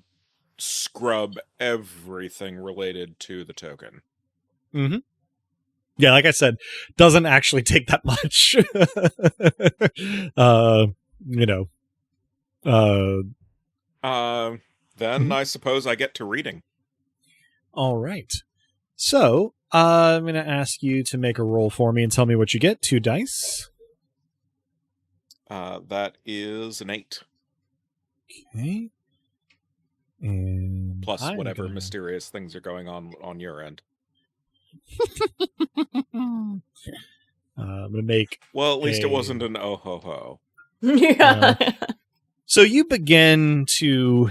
scrub everything related to the token. Mm-hmm. Yeah, like I said, doesn't actually take that much. Then I suppose I get to reading. All right. So I'm going to ask you to make a roll for me and tell me what you get. 2 dice. That is an 8. Okay. And plus whatever mysterious things are going on your end. I'm gonna make. Well, at least it wasn't an oh ho ho. Yeah. So you begin to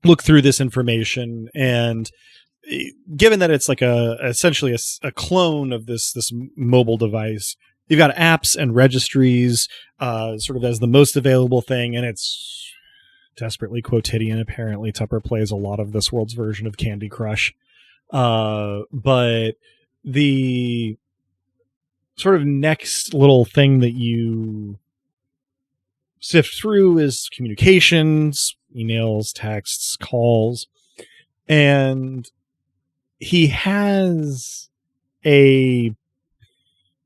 look through this information, and given that it's like essentially a clone of this mobile device, you've got apps and registries sort of as the most available thing, and it's desperately quotidian. Apparently Tupper plays a lot of this world's version of Candy Crush, but the sort of next little thing that you sift through is communications, emails, texts, calls, and he has a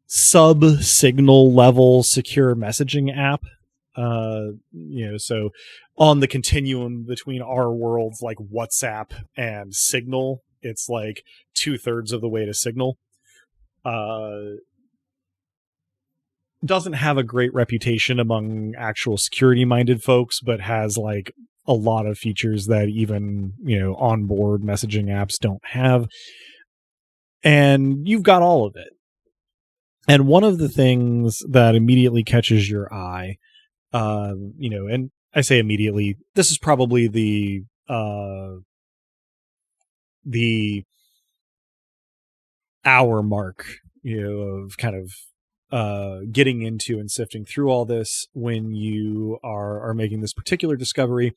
sub-signal level secure messaging app. So on the continuum between our worlds, like WhatsApp and Signal, it's like 2/3 of the way to Signal. Doesn't have a great reputation among actual security-minded folks, but has like a lot of features that even, onboard messaging apps don't have. And you've got all of it. And one of the things that immediately catches your eye, and I say immediately, this is probably the hour mark, of kind of getting into and sifting through all this when you are making this particular discovery.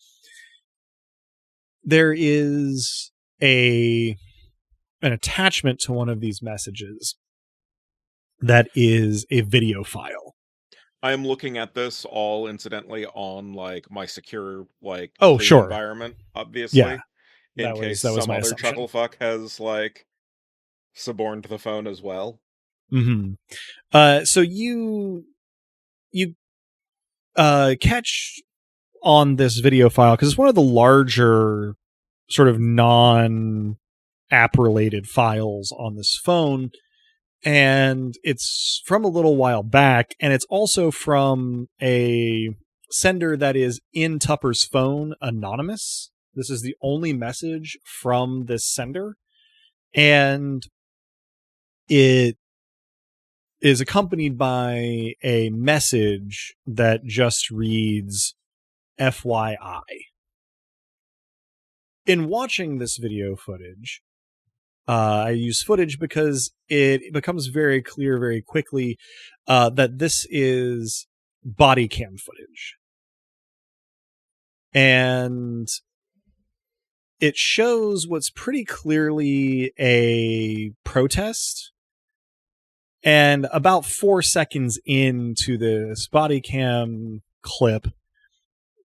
There is an attachment to one of these messages that is a video file. I am looking at this all incidentally on like my secure Oh, clean sure. environment, obviously. Yeah. In case that was some my other assumption. chucklefuck has suborned the phone as well. Mm-hmm. So you catch on this video file because it's one of the larger sort of non-app related files on this phone, and it's from a little while back, and it's also from a sender that is in Tupper's phone, anonymous. This is the only message from this sender, and it is accompanied by a message that just reads FYI. In watching this video footage, I use footage because it becomes very clear very quickly that this is body cam footage. And it shows what's pretty clearly a protest. And about 4 seconds into this body cam clip,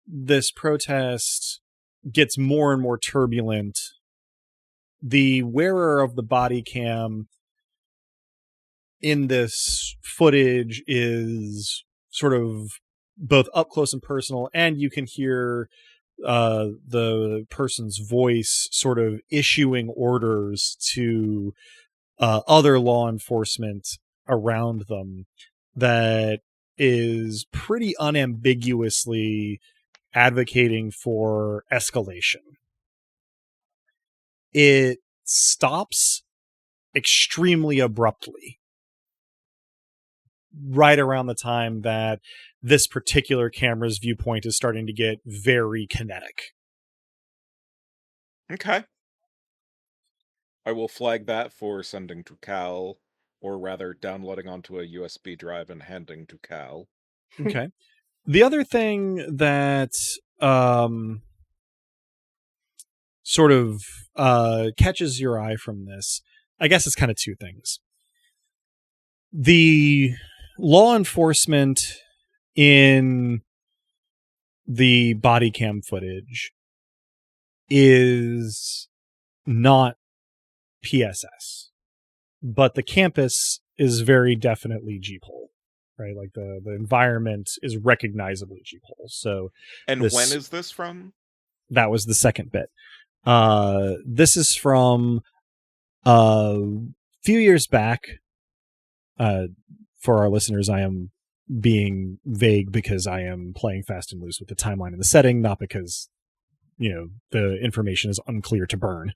this protest gets more and more turbulent. The wearer of the body cam in this footage is sort of both up close and personal, and you can hear the person's voice sort of issuing orders to other law enforcement around them that is pretty unambiguously advocating for escalation. It stops extremely abruptly right around the time that this particular camera's viewpoint is starting to get very kinetic. Okay. I will flag that for sending to Cal, or rather downloading onto a USB drive and handing to Cal. Okay. The other thing that sort of catches your eye from this, I guess it's kind of two things. The law enforcement in the body cam footage is not PSS, but the campus is very definitely Jeephole, right? Like the environment is recognizably Jeephole. So, and when is this from? That was the second bit. This is from a few years back. For our listeners, I am being vague because I am playing fast and loose with the timeline and the setting, not because, the information is unclear to burn.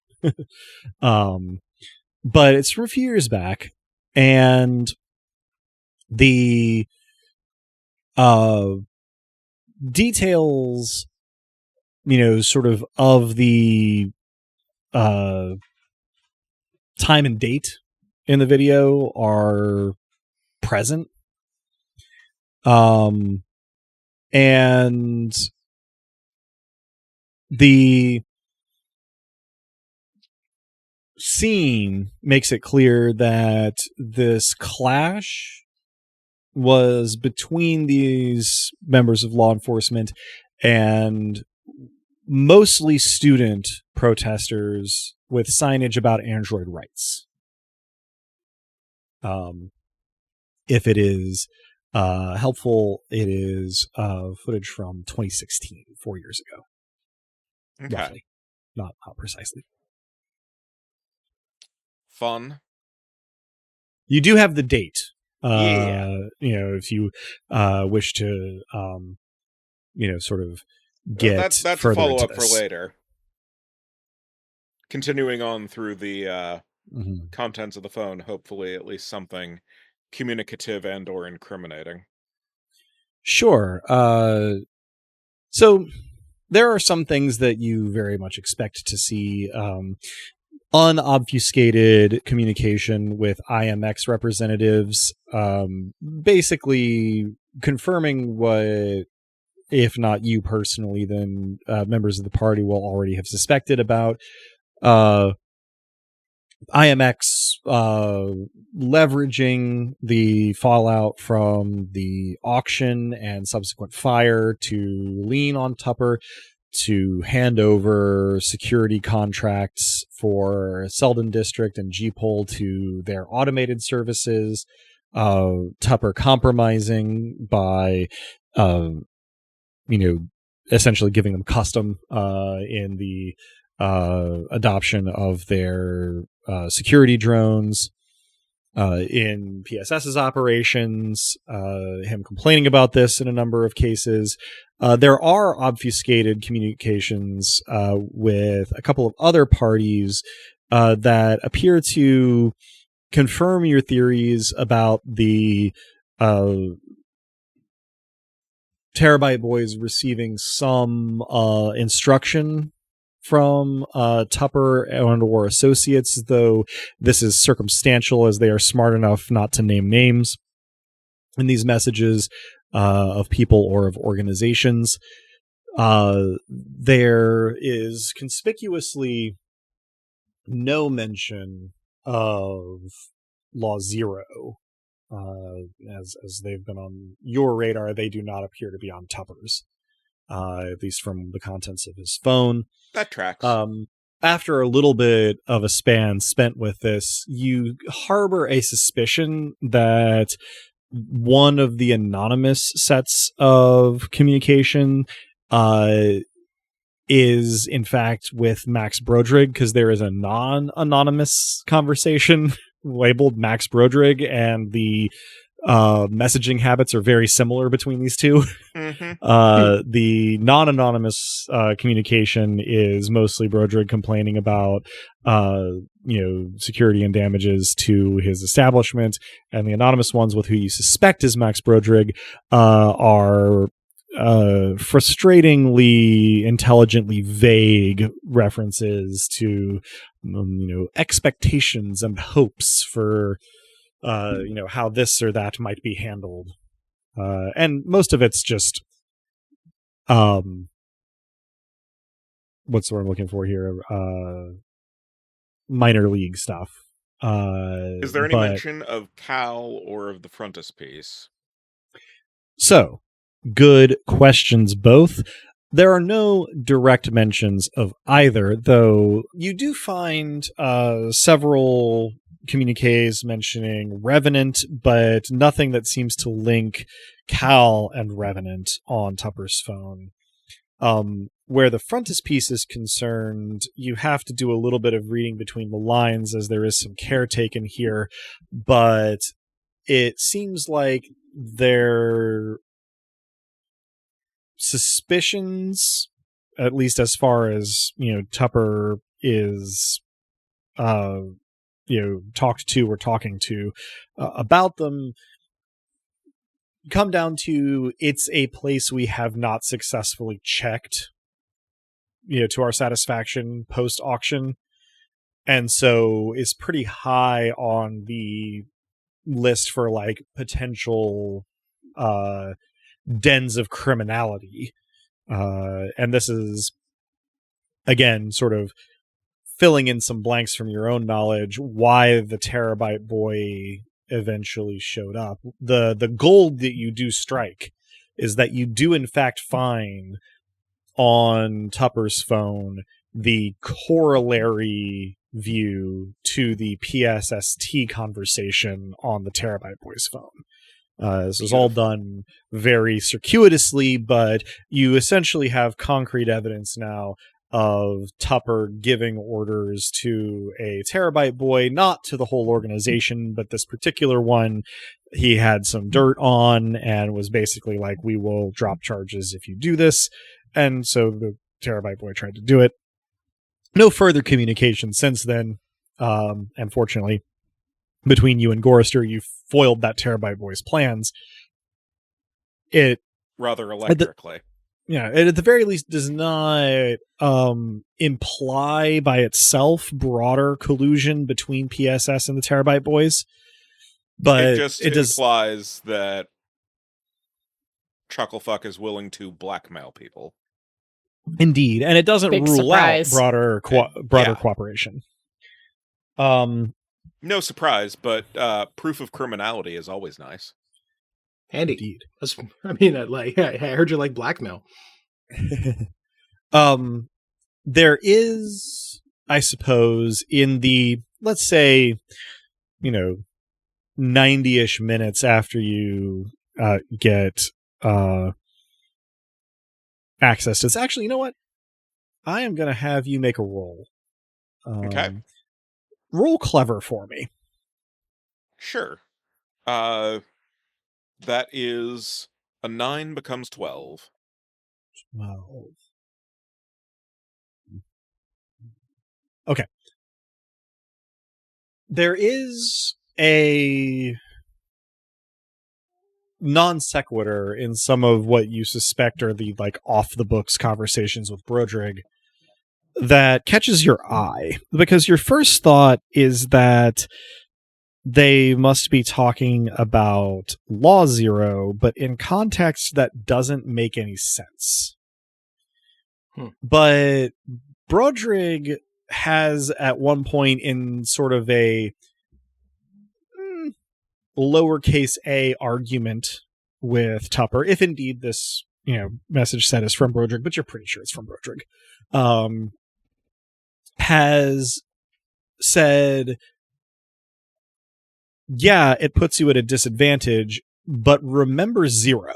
But it's from a few years back, and the details sort of the time and date in the video are present. And the scene makes it clear that this clash was between these members of law enforcement and mostly student protesters with signage about android rights. If it is helpful, it is footage from 2016, 4 years ago. Okay. Roughly. Not precisely. Fun. You do have the date. Yeah. If you wish to, sort of get that's a further into follow-up for this. later. Continuing on through the Mhm. contents of the phone, hopefully at least something communicative and or incriminating. Sure. So there are some things that you very much expect to see. Unobfuscated communication with IMX representatives, basically confirming what, if not you personally, then members of the party will already have suspected about IMX leveraging the fallout from the auction and subsequent fire to lean on Tupper to hand over security contracts for Selden District and G-Pol to their automated services. Tupper compromising by, essentially giving them custom in the adoption of their security drones. In PSS's operations, him complaining about this in a number of cases. There are obfuscated communications with a couple of other parties that appear to confirm your theories about the Terabyte Boys receiving some instruction from Tupper and or associates, though this is circumstantial as they are smart enough not to name names in these messages of people or of organizations. There is conspicuously no mention of Law Zero. As they've been on your radar, they do not appear to be on Tupper's, at least from the contents of his phone. That tracks. After a little bit of a span spent with this, you harbor a suspicion that one of the anonymous sets of communication is in fact with Max Broderick, because there is a non-anonymous conversation labeled Max Broderick, and the messaging habits are very similar between these two. Mm-hmm. The non-anonymous communication is mostly Broderick complaining about security and damages to his establishment, and the anonymous ones with who you suspect is Max Broderick are frustratingly intelligently vague references to expectations and hopes for how this or that might be handled, and most of it's just what's the word I'm looking for here, minor league stuff. Is there any mention of Cal or of the Frontispiece? So, good questions both. There are no direct mentions of either, though you do find several communiques mentioning Revenant, but nothing that seems to link Cal and Revenant on Tupper's phone. Where the Frontispiece is concerned, you have to do a little bit of reading between the lines, as there is some care taken here, but it seems like their suspicions, at least as far as Tupper is talked to or talking to about them, come down to it's a place we have not successfully checked to our satisfaction post auction, and so is pretty high on the list for like potential dens of criminality. And this is, again, sort of filling in some blanks from your own knowledge why the Terabyte Boy eventually showed up. The gold that you do strike is that you do in fact find on Tupper's phone the corollary view to the PSST conversation on the Terabyte Boy's phone. This is all done very circuitously, but you essentially have concrete evidence now of Tupper giving orders to a Terabyte Boy, not to the whole organization, but this particular one he had some dirt on and was basically like, we will drop charges if you do this. And so the Terabyte Boy tried to do it. No further communication since then. Unfortunately, between you and Gorister, you foiled that Terabyte Boy's plans. It rather electrically. It at the very least does not imply by itself broader collusion between PSS and the Terabyte Boys. But it just implies that Chucklefuck is willing to blackmail people. Indeed, and it doesn't Big rule surprise. out broader cooperation. No surprise, but proof of criminality is always nice. Handy. Indeed. I heard you like blackmail. There is, I suppose, in the, let's say, 90-ish minutes after you get access to this. Actually, you know what? I am going to have you make a roll. Okay. Roll clever for me. Sure. That is a 9 becomes 12. 12. Okay. There is a non sequitur in some of what you suspect are the like off the books conversations with Brodrig that catches your eye, because your first thought is that they must be talking about Law Zero, but in context that doesn't make any sense. But Brodrig has at one point in sort of a lowercase a argument with Tupper, if indeed this message set is from Brodrig, but you're pretty sure it's from Brodrig, has said, yeah, it puts you at a disadvantage, but remember Zero.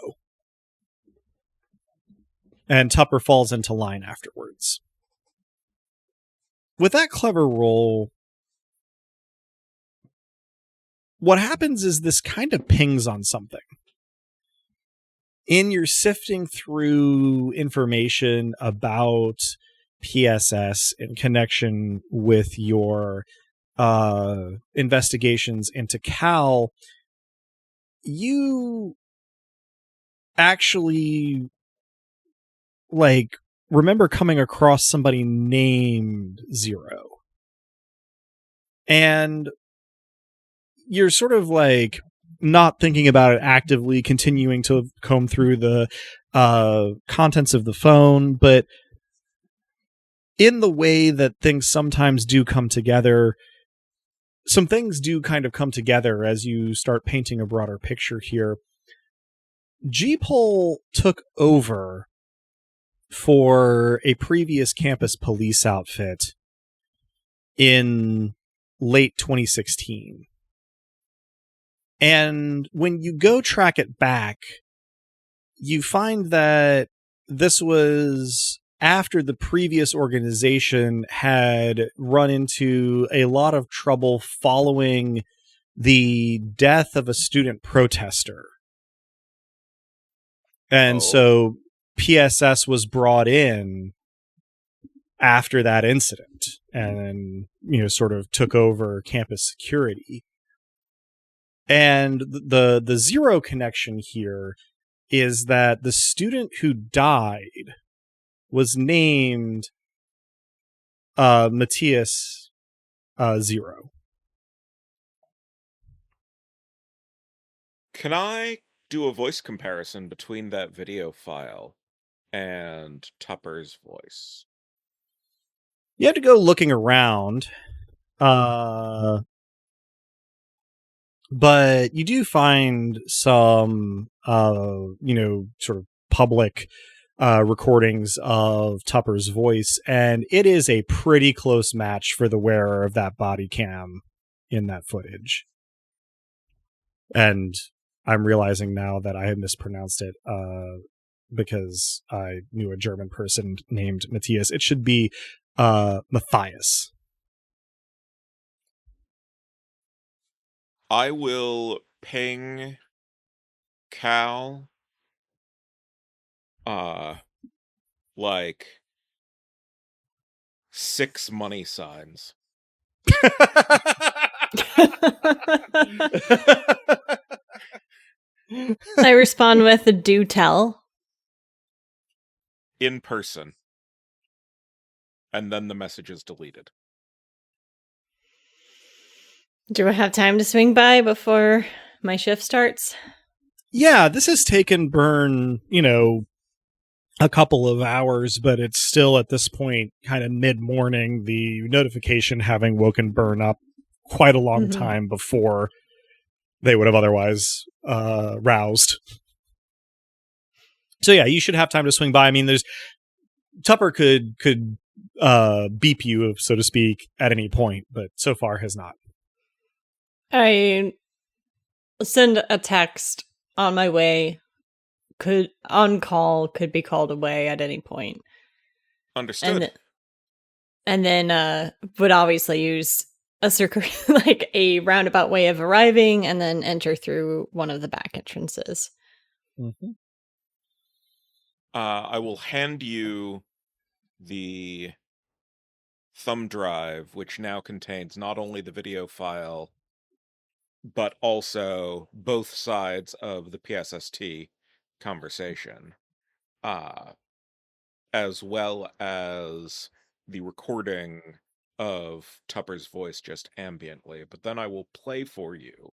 And Tupper falls into line afterwards. With that clever roll, what happens is this kind of pings on something. In your sifting through information about PSS in connection with your investigations into Cal, you actually remember coming across somebody named Zero. And you're sort of not thinking about it actively, continuing to comb through the contents of the phone, but in the way that things sometimes do come together, some things do kind of come together as you start painting a broader picture here. G-Pol took over for a previous campus police outfit in late 2016. And when you go track it back, you find that this was after the previous organization had run into a lot of trouble following the death of a student protester. And so PSS was brought in after that incident and, sort of took over campus security. And the Zero connection here is that the student who died was named Matthias 0. Can I do a voice comparison between that video file and Tupper's voice? You have to go looking around. But you do find some, sort of public recordings of Tupper's voice, and it is a pretty close match for the wearer of that body cam in that footage. And I'm realizing now that I had mispronounced it because I knew a German person named Matthias. It should be Matthias. I will ping Cal like 6 money signs. I respond with a do tell. In person. And then the message is deleted. Do I have time to swing by before my shift starts? Yeah, this has taken Burn, a couple of hours, but it's still at this point kind of mid-morning, the notification having woken Burn up quite a long time before they would have otherwise roused. So yeah, you should have time to swing by. I mean, Tupper could beep you, so to speak, at any point, but so far has not. I send a text on my way. On call, could be called away at any point. Understood. And then would obviously use a like a roundabout way of arriving and then enter through one of the back entrances. Mm-hmm. I will hand you the thumb drive, which now contains not only the video file, but also both sides of the PSST conversation, as well as the recording of Tupper's voice just ambiently. But then I will play for you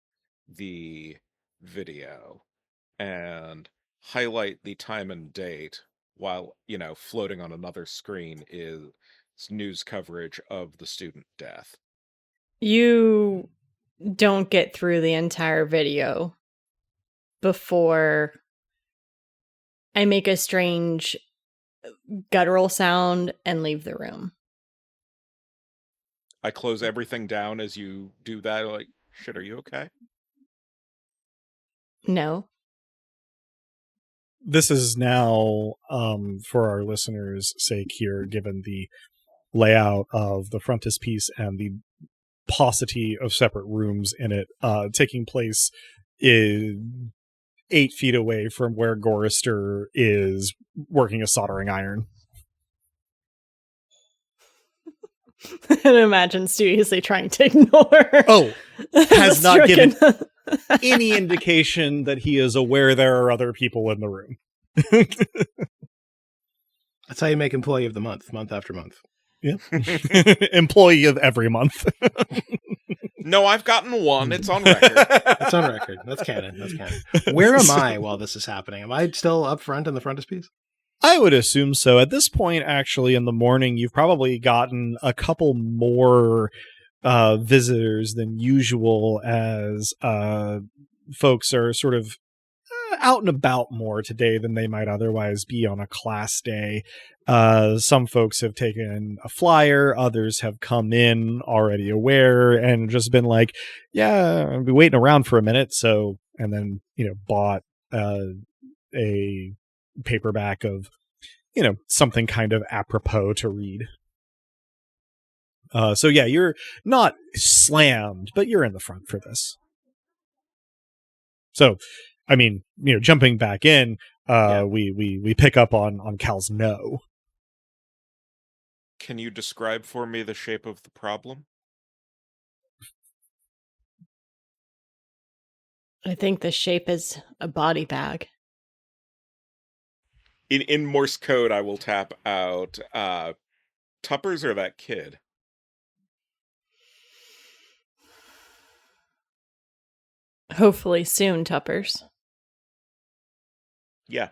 the video and highlight the time and date while, floating on another screen is news coverage of the student death. You don't get through the entire video before I make a strange guttural sound and leave the room. I close everything down as you do that. Like, shit, are you okay? No. This is now, for our listeners' sake here, given the layout of the frontispiece and the paucity of separate rooms in it, taking place in 8 feet away from where Gorister is working a soldering iron. And imagine Stu easily trying to ignore. Oh, has not given stricken- any indication that he is aware there are other people in the room. That's how you make employee of the month after month. Yeah. Employee of every month. No, I've gotten one. It's on record. It's on record. That's canon. Where am I while this is happening? Am I still up front in the frontispiece? I would assume so. At this point, actually, in the morning, you've probably gotten a couple more visitors than usual as folks are sort of out and about more today than they might otherwise be on a class day. Some folks have taken a flyer, others have come in already aware and just been like, yeah, I'll be waiting around for a minute. So, and then, bought a paperback of, something kind of apropos to read. So yeah, you're not slammed, but you're in the front for this. So, I mean, jumping back in, we pick up on Cal's no. Can you describe for me the shape of the problem? I think the shape is a body bag. In Morse code, I will tap out Tuppers or that kid? Hopefully soon, Tuppers. Yeah.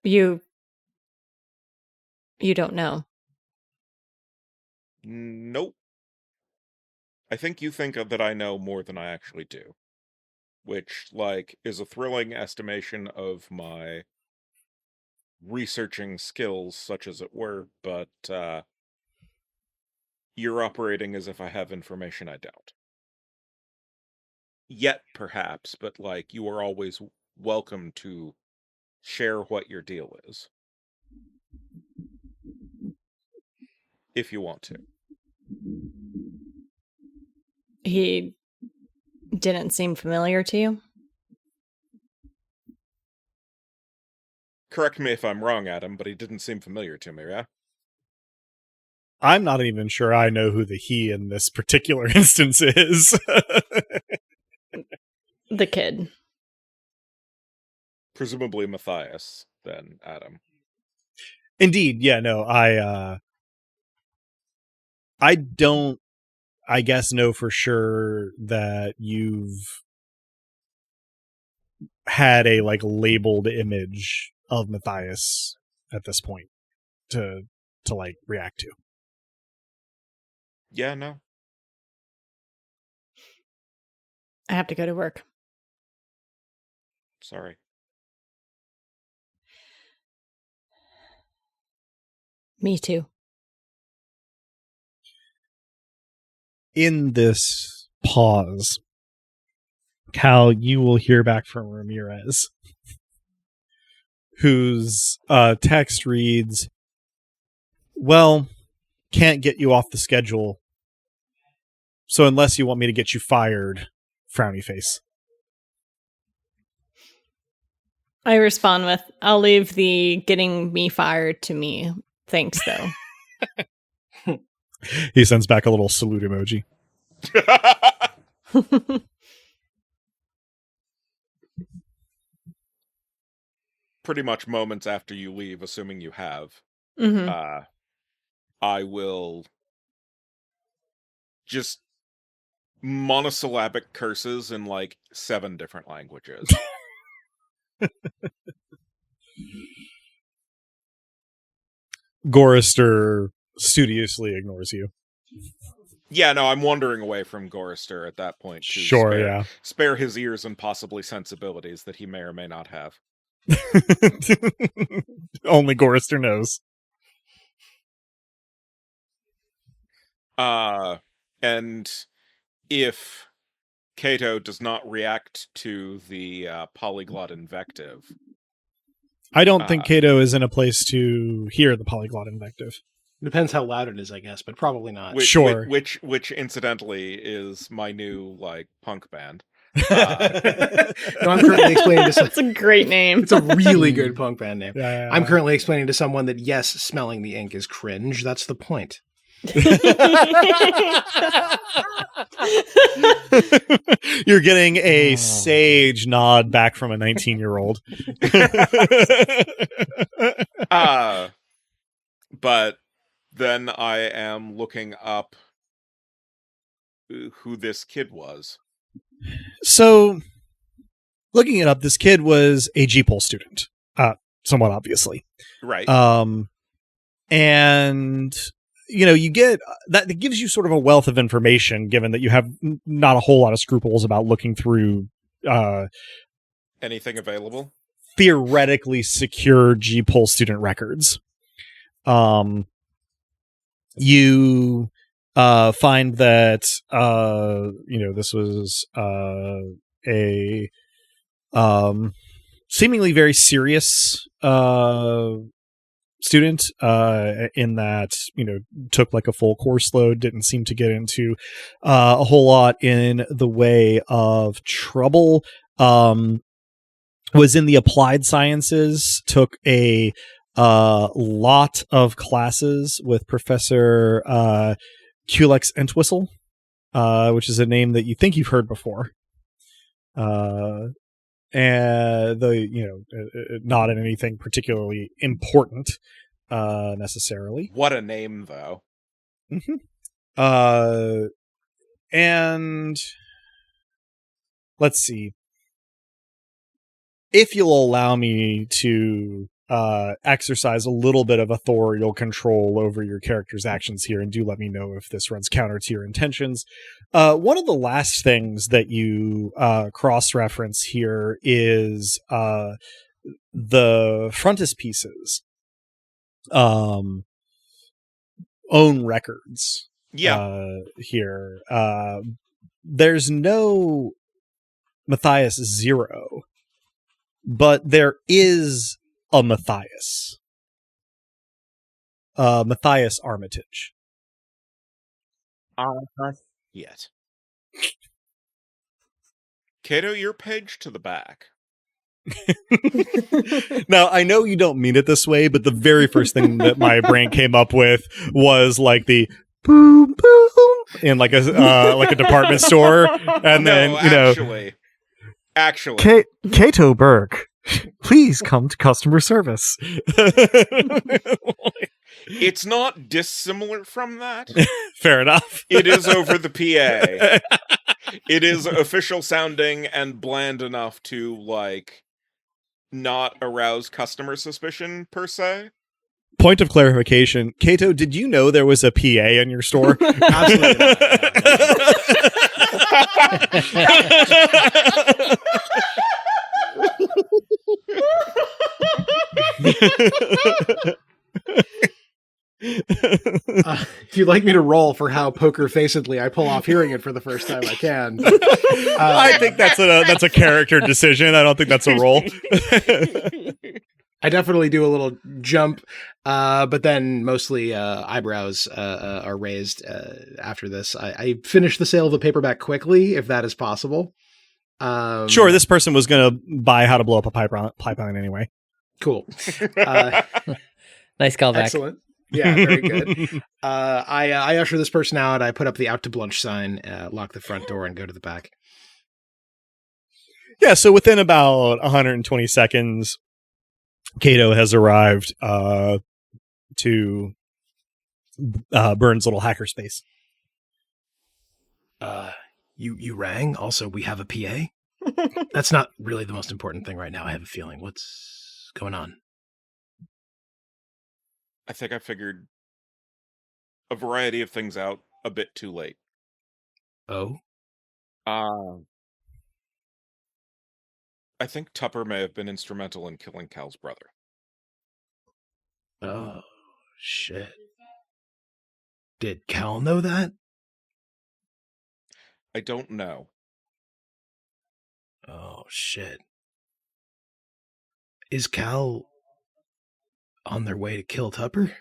You don't know. Nope. I think you think that I know more than I actually do. Which, like, is a thrilling estimation of my researching skills, such as it were, but you're operating as if I have information I don't. Yet, perhaps, but, like, you are always welcome to share what your deal is. If you want to. He didn't seem familiar to you? Correct me if I'm wrong, Adam, but he didn't seem familiar to me, yeah? I'm not even sure I know who the he in this particular instance is. The kid. Presumably Matthias, then, Adam. Indeed, yeah, no, I don't, I guess, know for sure that you've had a, like, labeled image of Matthias at this point to like, react to. Yeah, no. I have to go to work. Sorry. Me too. In this pause, Cal, you will hear back from Ramirez, whose text reads, "Well, can't get you off the schedule, so unless you want me to get you fired," frowny face. I respond with, "I'll leave the getting me fired to me. Thanks, though." He sends back a little salute emoji. Pretty much moments after you leave, assuming you have, Mm-hmm. I will just monosyllabic curses in, like, 7 different languages. Gorister studiously ignores you. Yeah, no, I'm wandering away from Gorister at that point to Sure, spare his ears and possibly sensibilities that he may or may not have. yeah. Only Gorister knows. And if Cato does not react to the polyglot invective, I don't think Cato is in a place to hear the polyglot invective. Depends how loud it is, I guess, but probably not. Sure. Which incidentally is my new, like, punk band. No, I'm currently explaining to That's a great name. It's a really good punk band name. Yeah. I'm currently explaining to someone that, yes, smelling the ink is cringe. That's the point. You're getting a sage nod back from a 19-year-old. But then I am looking up who this kid was. So, looking it up, this kid was a G-Pol student, somewhat obviously. Right. And, you know, you get that it gives you sort of a wealth of information, given that you have not a whole lot of scruples about looking through anything available, theoretically secure G-Pol student records. You find that you know, this was a seemingly very serious student, in that, you know, took like a full course load, didn't seem to get into a whole lot in the way of trouble, was in the applied sciences, took a lot of classes with Professor Culex Entwistle, which is a name that you think you've heard before. And though, you know, not in anything particularly important. necessarily. What a name, though. And let's see. If you'll allow me to exercise a little bit of authorial control over your character's actions here, and do let me know if this runs counter to your intentions. One of the last things that you cross-reference here is the frontispieces own records. Here. There's no Matthias Zero, but there is a Matthias. Matthias Armitage. Yet. Cato, you're page to the back. Now, I know you don't mean it this way, but the very first thing that my brain came up with was like the boom boom in like a department store, and then actually, Cato Burke, please come to customer service. It's not dissimilar from that. Fair enough. It is over the PA. It is official sounding and bland enough to, like, not arouse customer suspicion, per se. Point of clarification. Cato, did you know there was a PA in your store? Absolutely if you'd like me to roll for how poker-facedly I pull off hearing it for the first time, I can. I think that's a character decision. I don't think that's a roll. I definitely do a little jump, but then mostly eyebrows are raised after this. I finish the sale of the paperback quickly, if that is possible. Sure, this person was going to buy How to Blow Up a Pipeline anyway. Cool. Nice callback. Excellent. Yeah, very good. I usher this person out. I put up the out to lunch sign, lock the front door, and go to the back. Yeah, so within about 120 seconds, Cato has arrived to Burns' little hackerspace. You rang. Also, we have a PA. That's not really the most important thing right now. I have a feeling. What's going on? I think I figured a variety of things out a bit too late. Oh? I think Tupper may have been instrumental in killing Cal's brother. Oh, shit. Did Cal know that? I don't know. Oh, shit. Is Cal on their way to kill Tupper?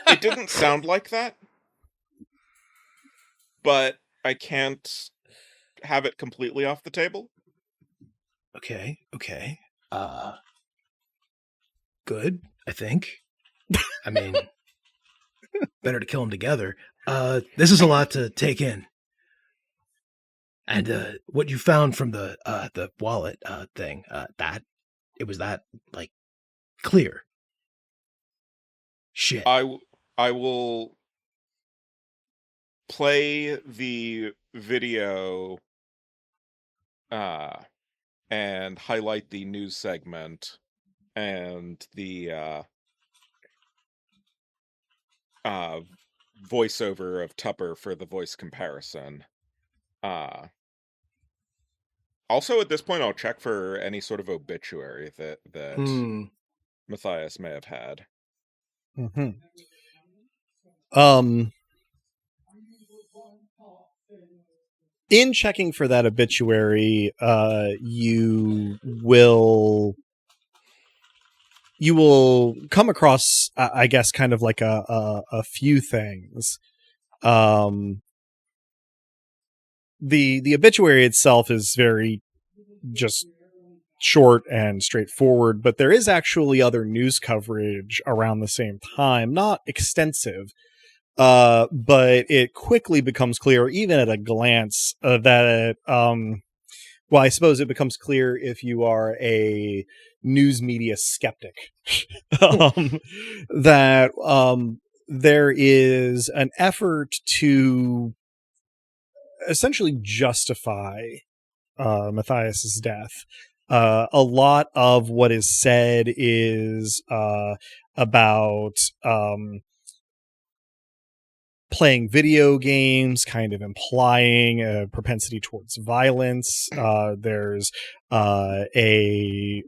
It didn't sound like that, but I can't have it completely off the table. Okay. Good, I think. I mean, better to kill them together. This is a lot to take in. And what you found from the wallet thing, it was like clear. Shit. I will play the video and highlight the news segment and the voiceover of Tupper for the voice comparison. Also, at this point, I'll check for any sort of obituary that Matthias may have had. Mm-hmm. In checking for that obituary, you will come across, I guess, kind of like a few things. The obituary itself is very just short and straightforward, but there is actually other news coverage around the same time, not extensive, but it quickly becomes clear, even at a glance, that Well, I suppose it becomes clear if you are a news media skeptic that there is an effort to essentially justify Matthias's death. A lot of what is said is about playing video games, kind of implying a propensity towards violence. There's a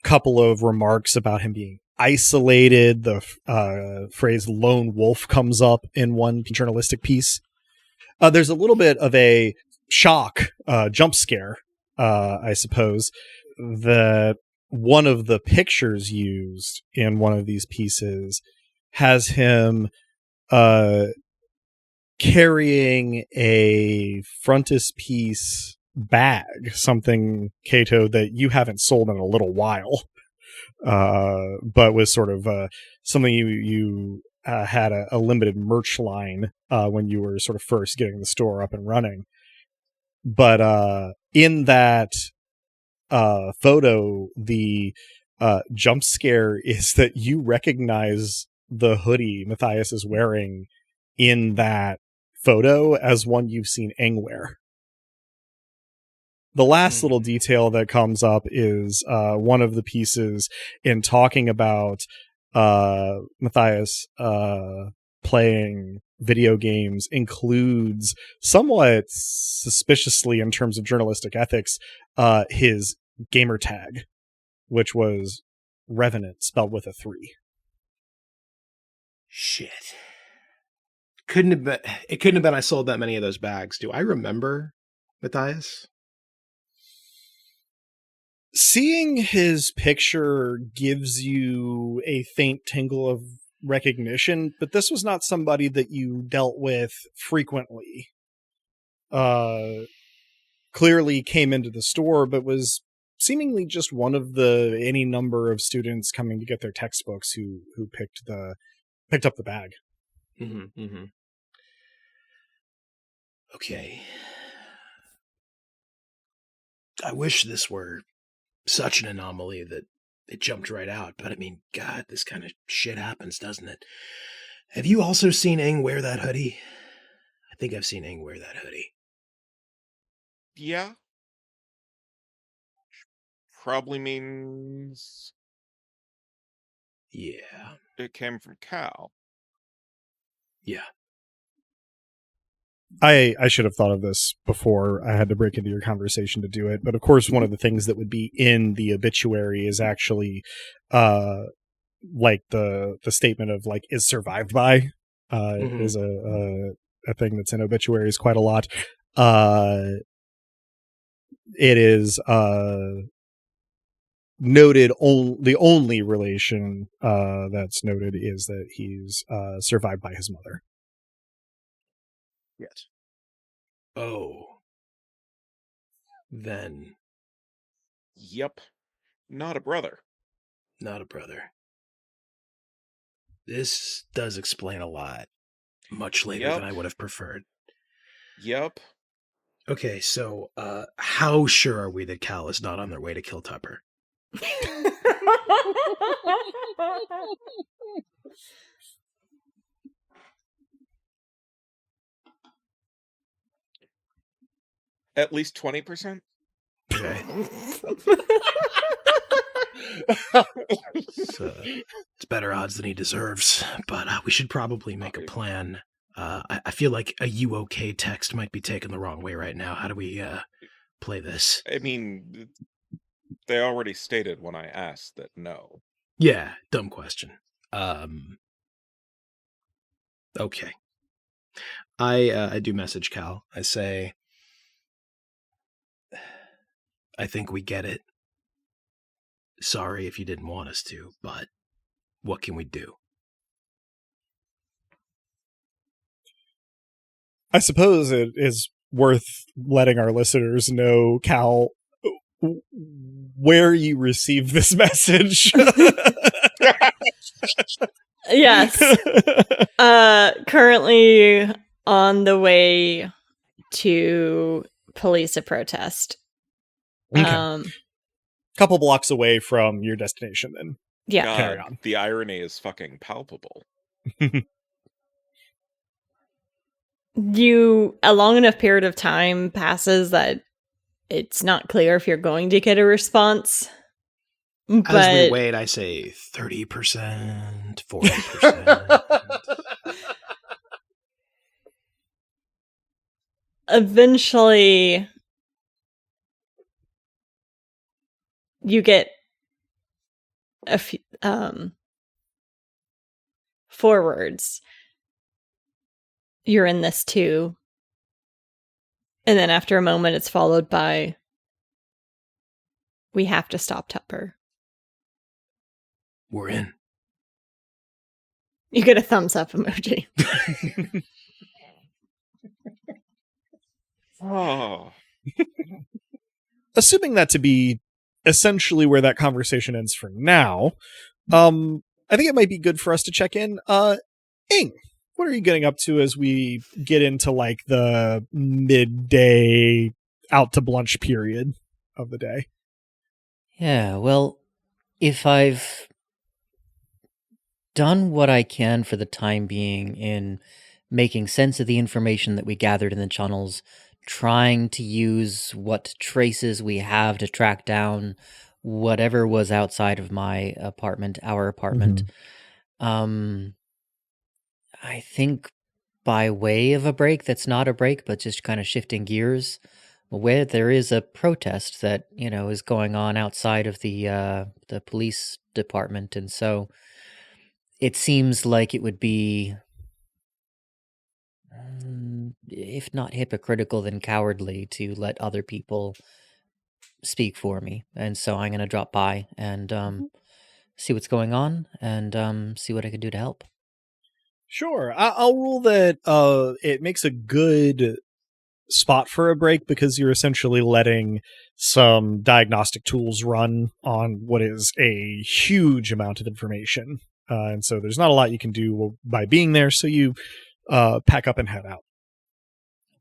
couple of remarks about him being isolated. The phrase lone wolf comes up in one journalistic piece. There's a little bit of a shock, jump scare, I suppose, that one of the pictures used in one of these pieces has him carrying a frontispiece bag, something, Cato, that you haven't sold in a little while, but was sort of something you had a limited merch line when you were sort of first getting the store up and running. But in that photo, the jump scare is that you recognize the hoodie Matthias is wearing in that photo as one you've seen Eng wear. The last little detail that comes up is one of the pieces in talking about Matthias playing video games includes, somewhat suspiciously in terms of journalistic ethics, his gamer tag, which was Revenant, spelled with a 3. Shit. It couldn't have been I sold that many of those bags. Do I remember Matthias? Seeing his picture gives you a faint tingle of recognition, but this was not somebody that you dealt with frequently. Clearly came into the store, but was seemingly just one of the any number of students coming to get their textbooks who picked up the bag. Mm-hmm, mm-hmm. Okay. I wish this were such an anomaly that it jumped right out, but I mean, God, this kind of shit happens, doesn't it? Have you also seen Eng wear that hoodie? I think I've seen Eng wear that hoodie. Yeah. Probably means Yeah. it came from Cal. Yeah. I should have thought of this before I had to break into your conversation to do it. But of course, one of the things that would be in the obituary is actually like the statement of like is survived by is a thing that's in obituaries quite a lot. It is noted the only relation that's noted is that he's survived by his mother. Yes. Oh. Then. Yep. Not a brother. Not a brother. This does explain a lot. Much later than I would have preferred. Yep. Okay, so how sure are we that Cal is not on their way to kill Tupper? At least 20%? Okay. It's better odds than he deserves, but we should probably make a plan. I feel like a "you okay" text might be taken the wrong way right now. How do we play this? I mean, they already stated when I asked that no. Yeah, dumb question. Okay. I do message Cal. I say, I think we get it. Sorry if you didn't want us to, but what can we do? I suppose it is worth letting our listeners know, Cal, where you received this message. Yes. Currently on the way to police a protest. Okay. Couple blocks away from your destination, then. Yeah. God, Carry on. the irony is fucking palpable. A long enough period of time passes that it's not clear if you're going to get a response. But As we wait, I say 30%, 40%. eventually you get a few forwards. You're in this too. And then after a moment, it's followed by, we have to stop Tupper. We're in. You get a thumbs up emoji. Oh. Assuming that to be essentially where that conversation ends for now, I think it might be good for us to check in. Ing, what are you getting up to as we get into like the midday out to lunch period of the day? Yeah, well, if I've done what I can for the time being in making sense of the information that we gathered in the tunnels, trying to use what traces we have to track down whatever was outside of my apartment, our apartment, I think by way of a break that's not a break, but just kind of shifting gears, where there is a protest that, is going on outside of the police department. And so it seems like it would be, if not hypocritical, then cowardly to let other people speak for me. And so I'm going to drop by and see what's going on and see what I can do to help. Sure. I'll rule that it makes a good spot for a break because you're essentially letting some diagnostic tools run on what is a huge amount of information. And so there's not a lot you can do by being there, so you pack up and head out.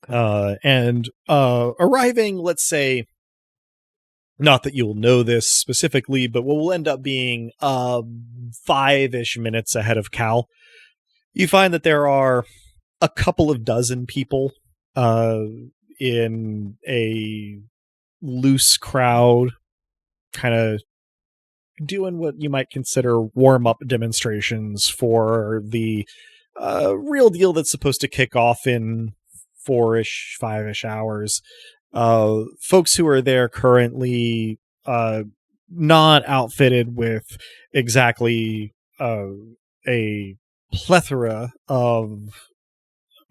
Okay. And arriving, let's say, not that you'll know this specifically, but what will end up being 5-ish minutes ahead of Cal, you find that there are a couple of dozen people in a loose crowd, kind of doing what you might consider warm-up demonstrations for the real deal that's supposed to kick off in 4-ish, 5-ish hours. Folks who are there currently not outfitted with exactly a plethora of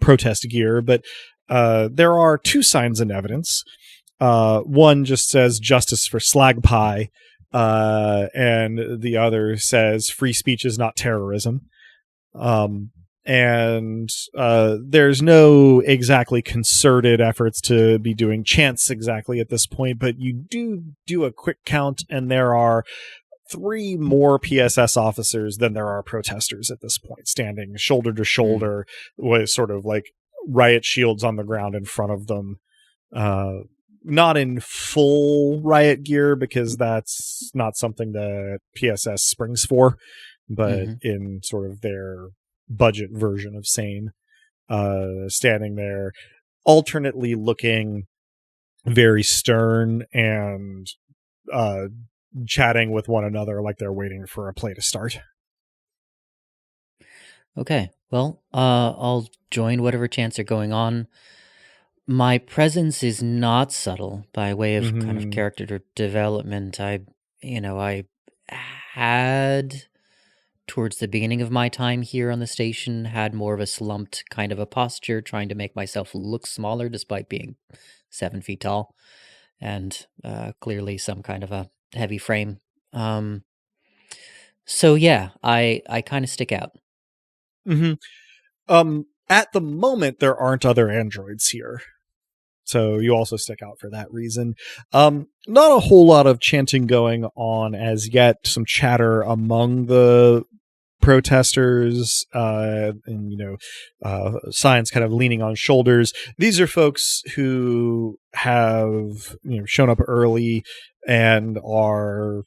protest gear, but there are 2 signs and evidence. One just says justice for slag pie, and the other says free speech is not terrorism. And there's no exactly concerted efforts to be doing chants exactly at this point, but you do a quick count, and there are 3 more PSS officers than there are protesters at this point, standing shoulder to shoulder with sort of like riot shields on the ground in front of them. Not in full riot gear, because that's not something that PSS springs for, but in sort of their budget version of sane, standing there, alternately looking very stern and chatting with one another like they're waiting for a play to start. Okay, well, I'll join whatever chants are going on. My presence is not subtle by way of kind of character development. I had, towards the beginning of my time here on the station, had more of a slumped kind of a posture, trying to make myself look smaller despite being 7 feet tall, and clearly some kind of a heavy frame. So yeah, I kind of stick out. At the moment, there aren't other androids here, so you also stick out for that reason. Not a whole lot of chanting going on as yet. Some chatter among the protesters, and signs kind of leaning on shoulders. These are folks who have shown up early and are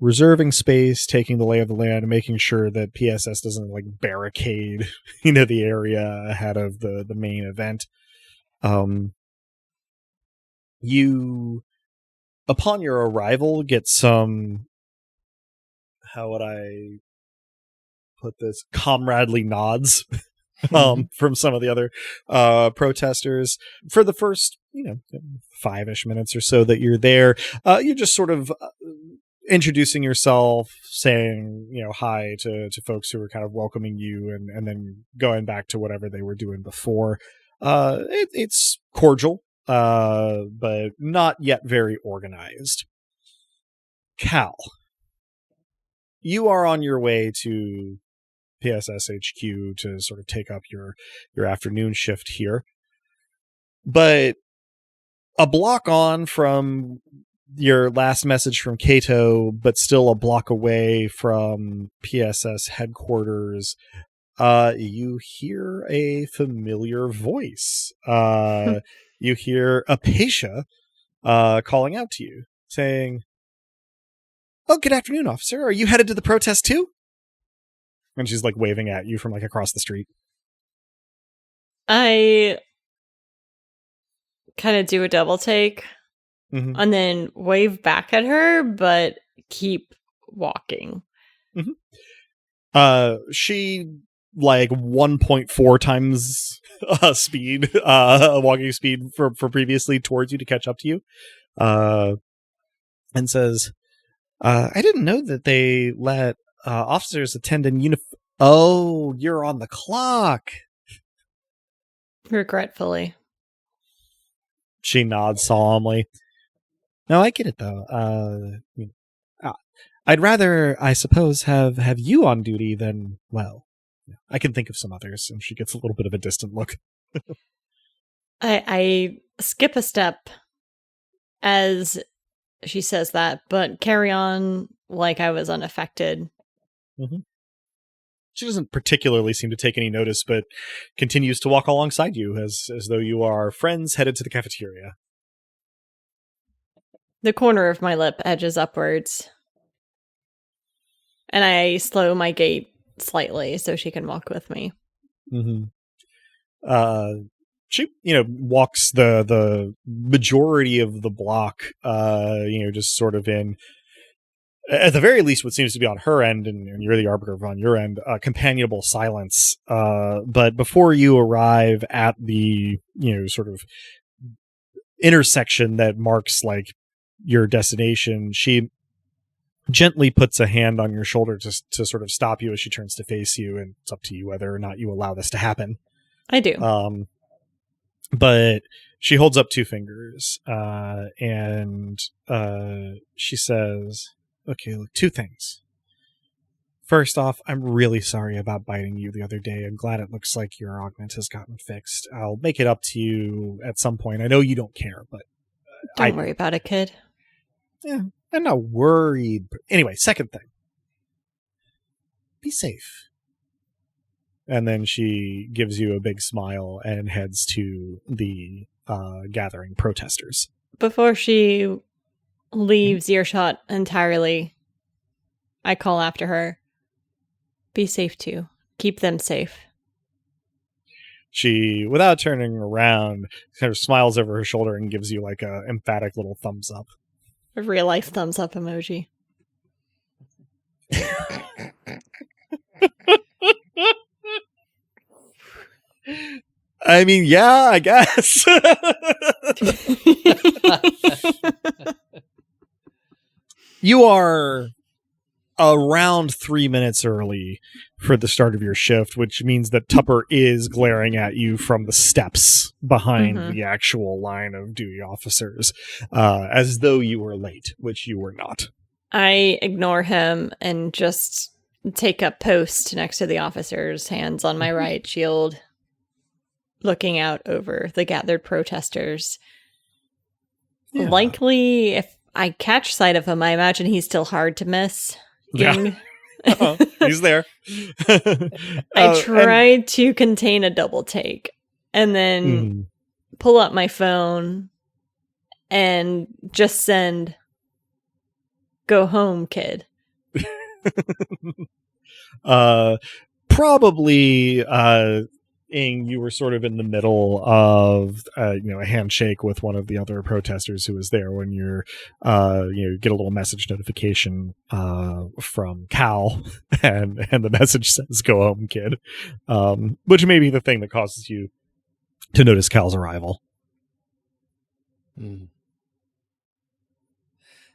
reserving space, taking the lay of the land, making sure that PSS doesn't barricade the area ahead of the main event. You, upon your arrival, get some, how would I put this, comradely nods from some of the other protesters. For the first 5-ish minutes or so that you're there, you're just sort of introducing yourself, saying hi to folks who are kind of welcoming you, and then going back to whatever they were doing before. It's cordial, but not yet very organized. Cal, you are on your way to PSS HQ to sort of take up your afternoon shift here, but a block on from your last message from Cato, but still a block away from PSS headquarters, you hear a familiar voice. You hear Apatia calling out to you, saying, "Oh, good afternoon, officer. Are you headed to the protest too?" And she's waving at you from across the street. I kind of do a double take. Mm-hmm. And then wave back at her, but keep walking. Mm-hmm. She 1.4 times speed, walking speed for previously towards you to catch up to you, and says, "I didn't know that they let officers attend in uniform." Oh, you're on the clock. Regretfully. She nods solemnly. No, I get it, though. I'd rather, I suppose, have you on duty than, well, I can think of some others. And she gets a little bit of a distant look. I skip a step as she says that, but carry on like I was unaffected. Mm-hmm. She doesn't particularly seem to take any notice, but continues to walk alongside you as though you are friends headed to the cafeteria. The corner of my lip edges upwards, and I slow my gait slightly so she can walk with me. Mm-hmm. She, walks the majority of the block, just sort of in, at the very least, what seems to be on her end, and you're the arbiter on your end, companionable silence. But before you arrive at the, sort of intersection that marks your destination, she gently puts a hand on your shoulder to sort of stop you as she turns to face you, and it's up to you whether or not you allow this to happen. I do. But she holds up 2 fingers, and she says, "Okay, look, 2 things. First off, I'm really sorry about biting you the other day. I'm glad it looks like your augment has gotten fixed. I'll make it up to you at some point. I know you don't care, but don't worry about it, kid." Yeah, I'm not worried. Anyway, second thing. Be safe. And then she gives you a big smile and heads to the gathering protesters. Before she leaves earshot entirely, I call after her, "Be safe too. Keep them safe." She, without turning around, kind of smiles over her shoulder and gives you a emphatic little thumbs up. A real life thumbs up emoji. I mean, yeah, I guess. You are around 3 minutes early for the start of your shift, which means that Tupper is glaring at you from the steps behind the actual line of duty officers, as though you were late, which you were not. I ignore him and just take up post next to the officers, hands on my right, shield looking out over the gathered protesters. Yeah. Likely, if I catch sight of him, I imagine he's still hard to miss. Yeah. He's there. I tried to contain a double take and then pull up my phone and just send "Go home, kid." Probably Ing, you were sort of in the middle of a handshake with one of the other protesters who was there when you get a little message notification from Cal, and the message says "Go home, kid," which may be the thing that causes you to notice Cal's arrival.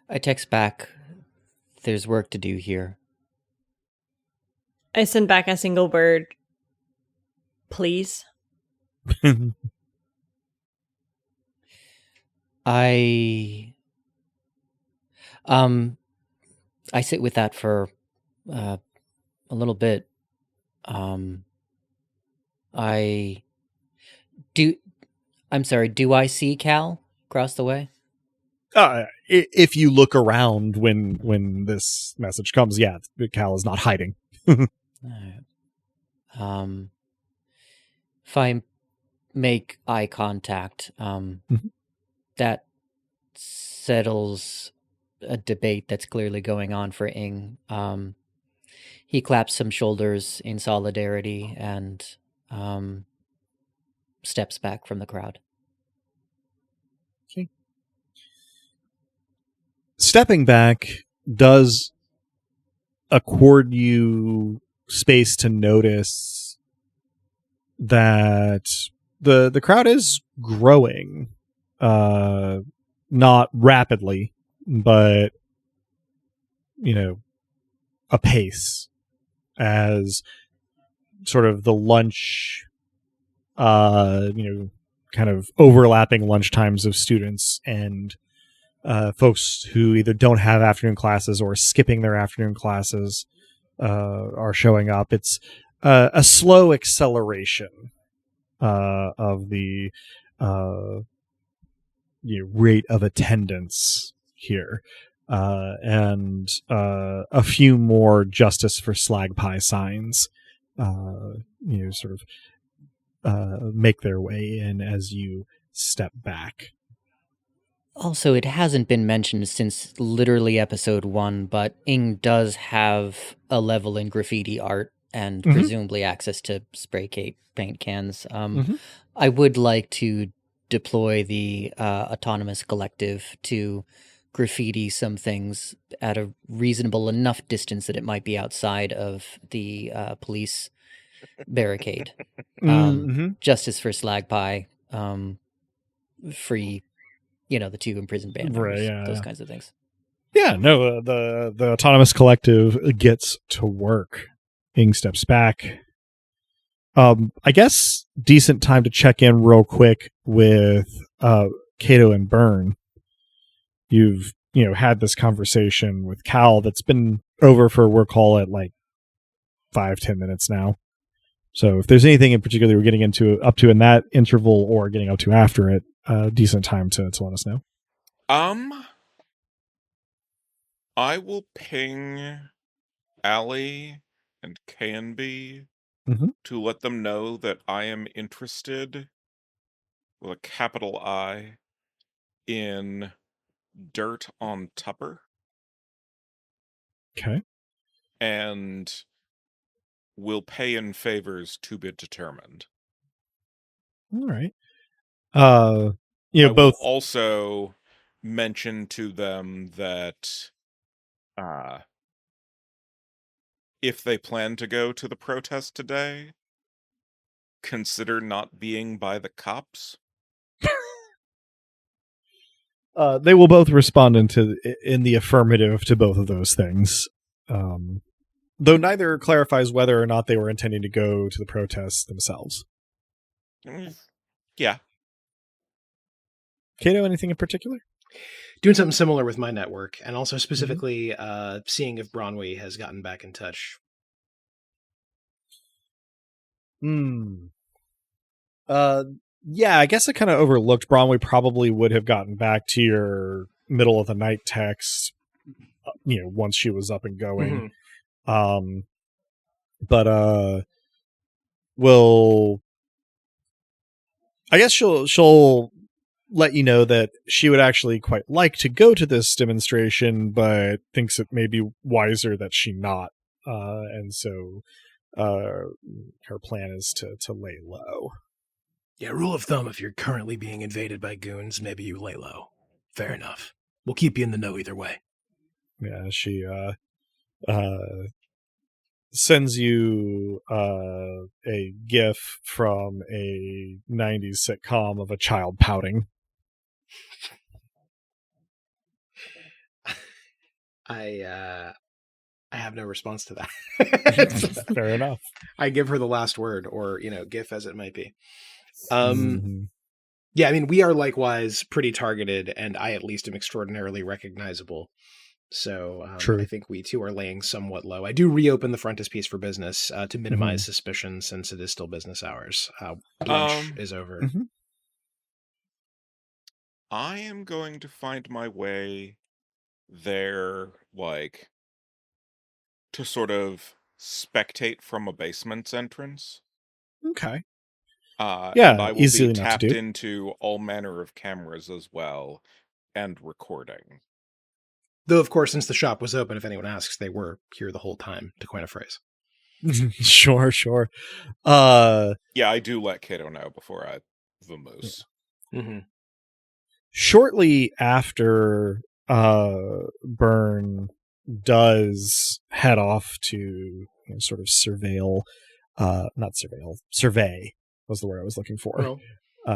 I text back, "There's work to do here." I send back a single word, "Please." I sit with that for a little bit. I'm sorry, do I see Cal across the way? If you look around when this message comes, yeah, Cal is not hiding. If I make eye contact, that settles a debate that's clearly going on for Ing. He claps some shoulders in solidarity and steps back from the crowd. Okay. Stepping back does accord you space to notice that the crowd is growing, not rapidly, but a pace, as sort of the lunch, kind of overlapping lunch times of students and folks who either don't have afternoon classes or skipping their afternoon classes are showing up. It's a slow acceleration of the rate of attendance here, and a few more "Justice for Slag Pie" signs sort of make their way in as you step back. Also, it hasn't been mentioned since literally episode 1, but Ing does have a level in graffiti art and presumably access to spray paint cans. I would like to deploy the autonomous collective to graffiti some things at a reasonable enough distance that it might be outside of the police barricade. Justice for Slag Pie, free, the 2 imprisoned band members, those kinds of things. Yeah, no, the autonomous collective gets to work. Ing steps back. I guess decent time to check in real quick with Cato and Byrne. You've had this conversation with Cal that's been over for, we'll call it, like 5-10 minutes now. So if there's anything in particular we're getting up to in that interval or getting up to after it, decent time to let us know. I will ping Allie and Canby to let them know that I am interested, with a capital I, in dirt on Tupper. Okay. And will pay in favors to be determined. All right. I both will also mention to them that if they plan to go to the protest today, consider not being by the cops. They will both respond in the affirmative to both of those things. Though neither clarifies whether or not they were intending to go to the protests themselves. Yeah. Cato, anything in particular? Doing something similar with my network, and also specifically seeing if Bronwy has gotten back in touch. Yeah, I guess I kind of overlooked. Bronwy probably would have gotten back to your middle of the night text, once she was up and going. But will I guess she'll let you know that she would actually quite like to go to this demonstration, but thinks it may be wiser that she not. And so her plan is to lay low. Yeah, rule of thumb, if you're currently being invaded by goons, maybe you lay low. Fair enough. We'll keep you in the know either way. Yeah, she sends you a gif from a 90s sitcom of a child pouting. I have no response to that. Fair enough. I give her the last word, or, GIF as it might be. Mhm. Yeah, I mean, we are likewise pretty targeted, and I at least am extraordinarily recognizable. So True. I think we too are laying somewhat low. I do reopen the Frontispiece for business to minimize suspicion, since it is still business hours. Lunch is over. Mhm. I am going to find my way there, to sort of spectate from a basement's entrance. Okay. And I will easily be enough to tapped do. into all manner of cameras as well, and recording. Though, of course, since the shop was open, if anyone asks, they were here the whole time, to coin a phrase. Sure. Yeah, I do let Kato know before I vamoose. Mm-hmm. Shortly after Byrne does head off to sort of survey was the word I was looking for. Well,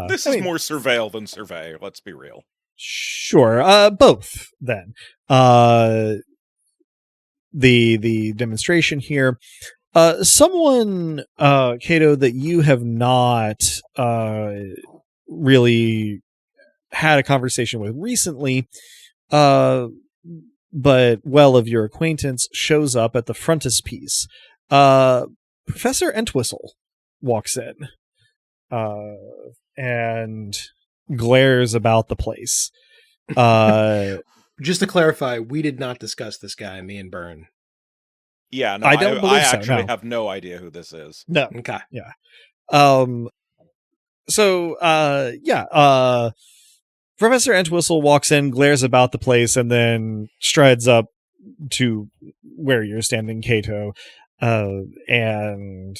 This is more surveil than survey, let's be real. Sure, both then. The demonstration here. Someone, Cato, that you have not really had a conversation with recently, but well of your acquaintance, shows up at the frontispiece. Professor Entwistle walks in and glares about the place. just to clarify, we did not discuss this guy, me and Byrne. Yeah, no, I don't believe I so, actually no. have no idea who this is. No. Okay. Yeah. Professor Entwistle walks in, glares about the place, and then strides up to where you're standing, Cato, and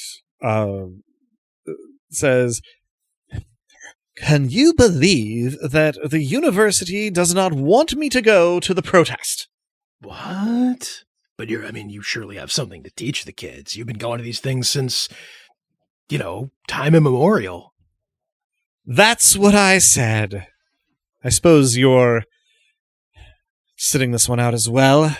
says, "Can you believe that the university does not want me to go to the protest?" What? But you surely have something to teach the kids. You've been going to these things since, time immemorial. That's what I said. I suppose you're sitting this one out as well.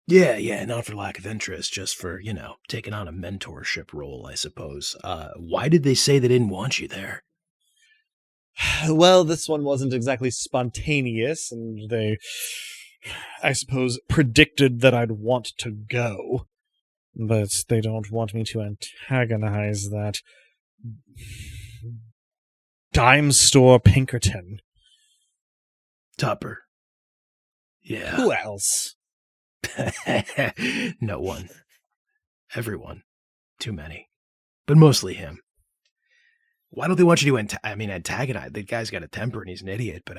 Yeah, not for lack of interest, just for, taking on a mentorship role, I suppose. Why did they say they didn't want you there? Well, this one wasn't exactly spontaneous, and they, I suppose, predicted that I'd want to go. But they don't want me to antagonize that dime store Pinkerton. Tupper. Yeah. Who else? No one. Everyone. Too many. But mostly him. Why don't they want you to antagonize? The guy's got a temper and he's an idiot, but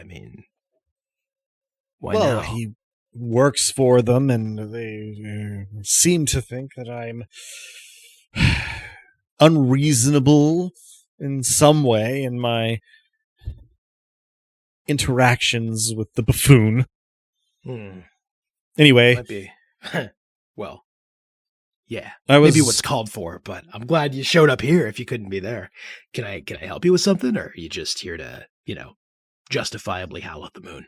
why Well, now? he works for them, and they seem to think that I'm unreasonable in some way in my interactions with the buffoon. Anyway, Might be. Well, yeah, I was maybe what's called for, but I'm glad you showed up here if you couldn't be there. Can I help you with something, or are you just here to, justifiably howl at the moon?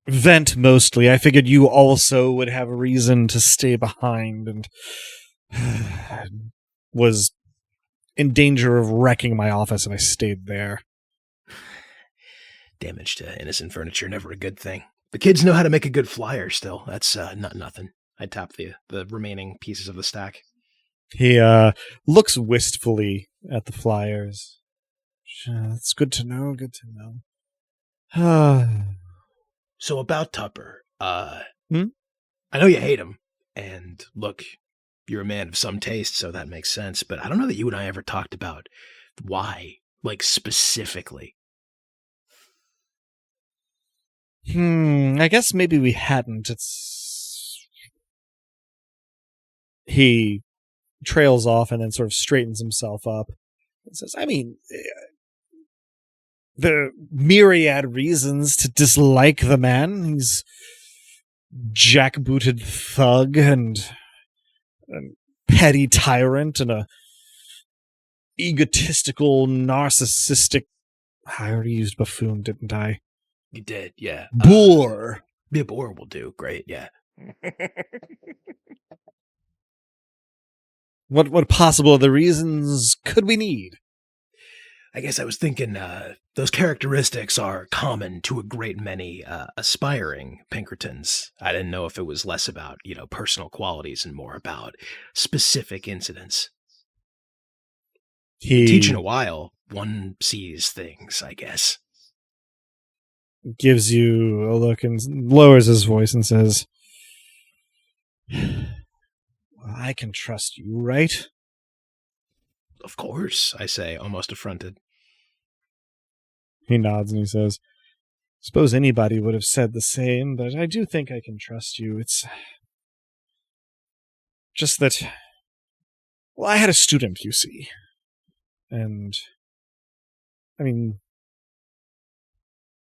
vent mostly. I figured you also would have a reason to stay behind, and was in danger of wrecking my office if I stayed there. Damage to innocent furniture, never a good thing. The kids know how to make a good flyer still. That's not nothing. I tap the remaining pieces of the stack. He looks wistfully at the flyers. It's good to know, So about Tupper, Hmm? I know you hate him, and look, you're a man of some taste, so that makes sense. But I don't know that you and I ever talked about why, like, specifically. I guess maybe we hadn't. He trails off and then sort of straightens himself up and says, I mean, there are myriad reasons to dislike the man. He's jackbooted thug and petty tyrant and a egotistical, narcissistic... I already used buffoon, didn't I? You did, yeah. Boor. Yeah, boar will do. Great, yeah. What possible other reasons could we need? I guess I was thinking those characteristics are common to a great many aspiring Pinkertons. I didn't know if it was less about, personal qualities and more about specific incidents. Teaching a while, one sees things, I guess. Gives you a look and lowers his voice and says, well, I can trust you, right? Of course, I say, almost affronted. He nods and he says, suppose anybody would have said the same, but I do think I can trust you. It's just that, well, I had a student, you see. And, I mean,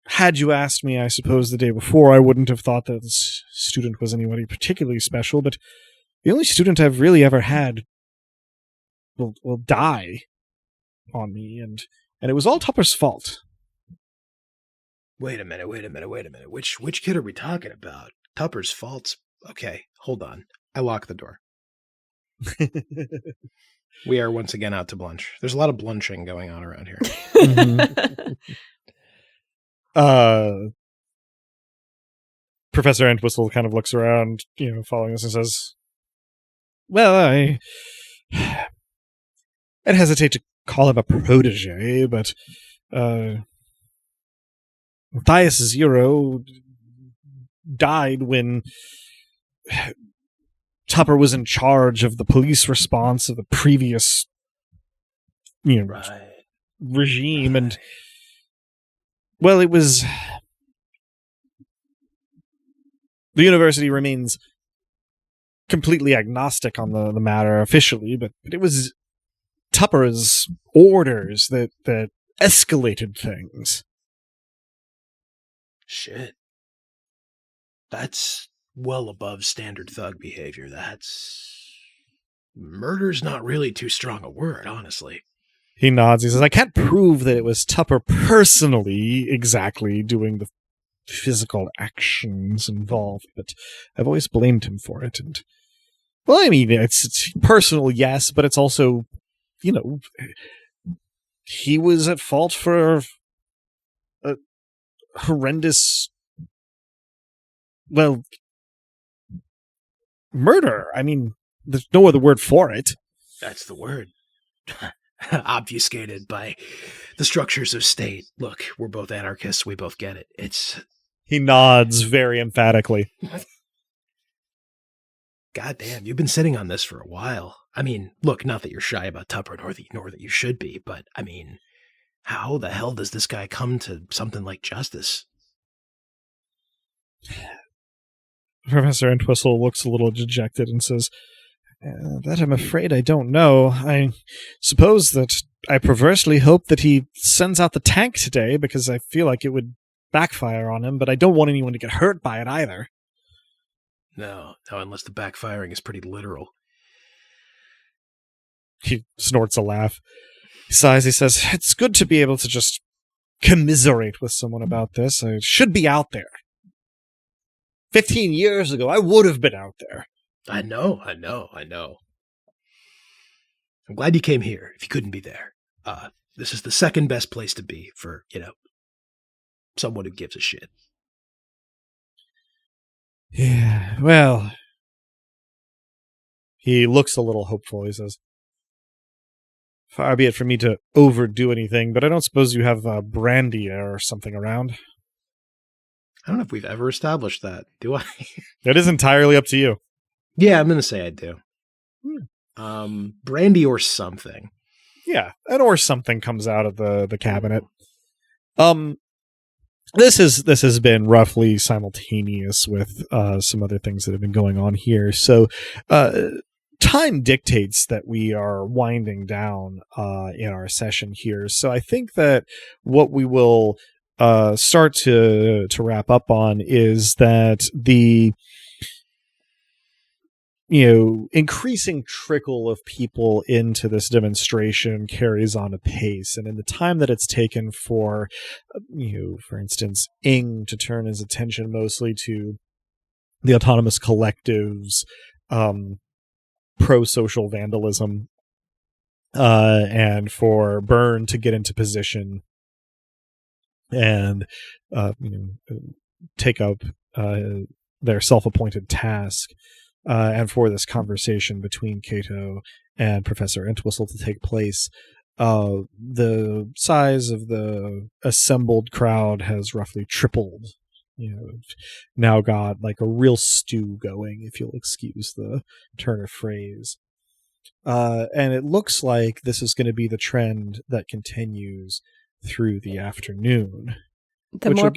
had you asked me, I suppose, the day before, I wouldn't have thought that this student was anybody particularly special, but the only student I've really ever had will die on me, and it was all Tupper's fault. Wait a minute. Which kid are we talking about? Tupper's faults? Okay, hold on. I lock the door. We are once again out to blunch. There's a lot of blunching going on around here. Professor Entwistle kind of looks around, following us and says, well, I'd hesitate to call him a protege, but Matthias Zero died when Tupper was in charge of the police response of the previous regime, and well, it was... The university remains completely agnostic on the matter officially, but it was Tupper's orders that escalated things. Shit. That's well above standard thug behavior. Murder's not really too strong a word, honestly. He nods. He says, I can't prove that it was Tupper personally exactly doing the physical actions involved, but I've always blamed him for it. And, well, I mean, it's personal, yes, but it's also, he was at fault for a horrendous, murder. I mean, there's no other word for it. That's the word. Obfuscated by the structures of state. Look, we're both anarchists. We both get it. He nods very emphatically. God damn, you've been sitting on this for a while. I mean, look, not that you're shy about Tupper, nor that you should be, but, I mean, how the hell does this guy come to something like justice? Professor Entwistle looks a little dejected and says, that I'm afraid I don't know. I suppose that I perversely hope that he sends out the tank today, because I feel like it would backfire on him, but I don't want anyone to get hurt by it either. No, unless the backfiring is pretty literal. He snorts a laugh. He sighs, he says, it's good to be able to just commiserate with someone about this. I should be out there. 15 years ago, I would have been out there. I know. I'm glad you came here, if you couldn't be there. This is the second best place to be for, someone who gives a shit. Yeah, well... He looks a little hopeful. He says, far be it from me to overdo anything, but I don't suppose you have brandy or something around? I don't know if we've ever established that, do I? It is entirely up to you. Yeah, I'm going to say I do. Brandy or something. Yeah, and or something comes out of the cabinet. This has been roughly simultaneous with some other things that have been going on here. So time dictates that we are winding down in our session here. So I think that what we will start to wrap up on is that the increasing trickle of people into this demonstration carries on apace. And in the time that it's taken for, for instance, Ing to turn his attention mostly to the autonomous collectives, pro-social vandalism, and for Byrne to get into position and, take up their self-appointed task, and for this conversation between Cato and Professor Entwistle to take place, the size of the assembled crowd has roughly tripled. Now got like a real stew going, if you'll excuse the turn of phrase. And it looks like this is going to be the trend that continues through the afternoon. The more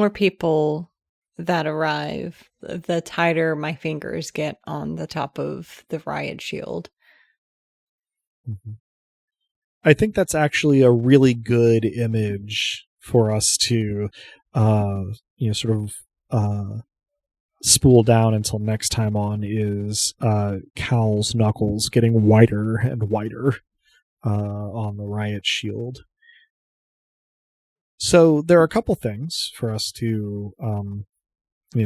people that arrive, the tighter my fingers get on the top of the riot shield. Mm-hmm. I think that's actually a really good image for us to, spool down until next time on is Cal's knuckles getting whiter and whiter on the riot shield. So there are a couple things for us to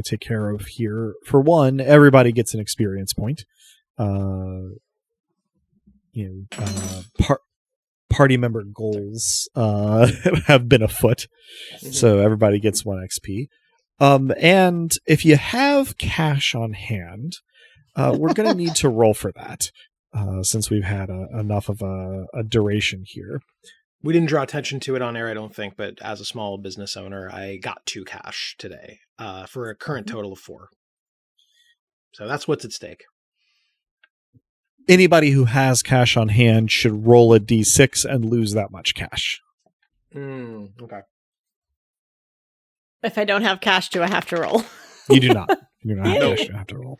take care of here. For one, everybody gets an experience point. Party member goals have been afoot, so everybody gets 1 XP. And if you have cash on hand, we're going to need to roll for that, since we've had enough of a duration here. We didn't draw attention to it on air, I don't think, but as a small business owner, I got 2 cash today for a current total of 4. So that's what's at stake. Anybody who has cash on hand should roll a d6 and lose that much cash. Okay. If I don't have cash, do I have to roll? You do not. You do not have cash. You have to roll.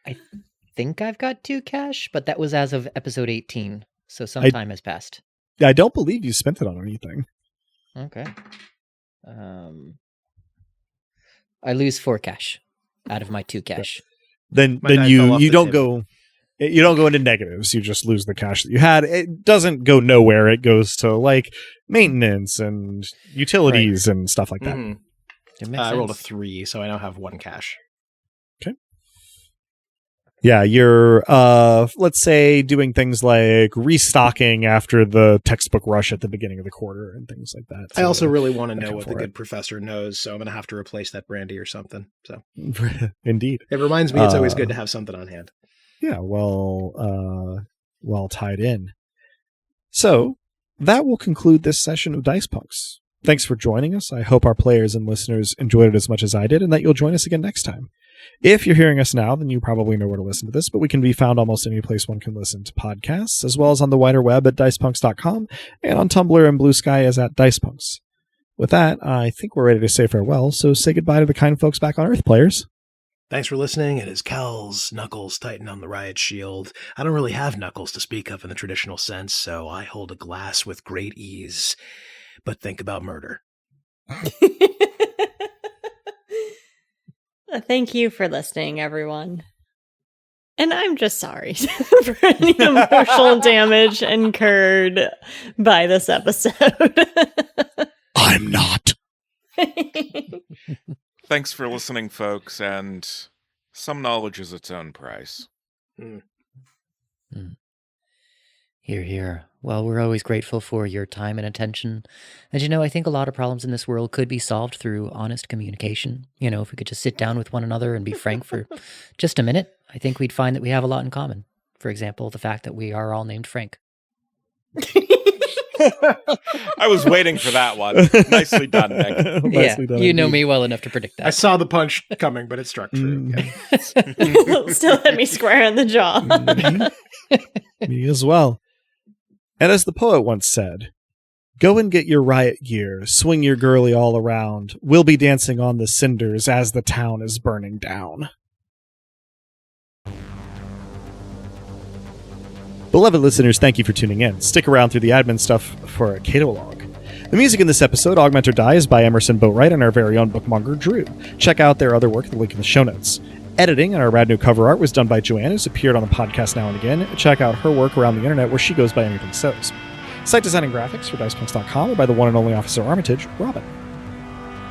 I think I've got 2 cash, but that was as of episode 18, so some time has passed. I don't believe you spent it on anything. Okay. I lose 4 cash out of my 2 cash. Then you don't go into negatives. You just lose the cash that you had. It doesn't go nowhere. It goes to like maintenance and utilities and stuff like that. Mm-hmm. I rolled a 3, so I now have 1 cash. Okay. Yeah, you're, let's say, doing things like restocking after the textbook rush at the beginning of the quarter and things like that. I also really want to know what the good professor knows, so I'm going to have to replace that brandy or something. So, Indeed. It reminds me it's always good to have something on hand. Yeah, well tied in. So, that will conclude this session of Dice Punks. Thanks for joining us. I hope our players and listeners enjoyed it as much as I did, and that you'll join us again next time. If you're hearing us now, then you probably know where to listen to this, but we can be found almost any place one can listen to podcasts, as well as on the wider web at dicepunks.com, and on Tumblr and Blue Sky as at dicepunks. With that, I think we're ready to say farewell, so say goodbye to the kind folks back on Earth, players. Thanks for listening, and as Cal's knuckles tighten on the riot shield, I don't really have knuckles to speak of in the traditional sense, so I hold a glass with great ease. But think about murder. Thank you for listening, everyone. And I'm just sorry for any emotional damage incurred by this episode. I'm not. Thanks for listening, folks, and some knowledge is its own price. Hear, hear. Well, we're always grateful for your time and attention. And I think a lot of problems in this world could be solved through honest communication. If we could just sit down with one another and be frank for just a minute, I think we'd find that we have a lot in common. For example, the fact that we are all named Frank. I was waiting for that one. Nicely done, Nick. Nicely done you know indeed. me well enough to predict I that. saw the punch coming, but it struck true. Mm. Yeah. Still hit me square in the jaw. Me as well. And as the poet once said, go and get your riot gear, swing your girly all around. We'll be dancing on the cinders as the town is burning down. Beloved listeners, thank you for tuning in. Stick around through the admin stuff for a Catalogue. The music in this episode, Augment or Die, is by Emerson Boatwright and our very own bookmonger, Drew. Check out their other work at the link in the show notes. Editing and our rad new cover art was done by Joanne, who's appeared on the podcast now and again. Check out her work around the internet where she goes by Anything Sows. Site design and graphics for DicePunks.com are by the one and only Officer Armitage, Robin.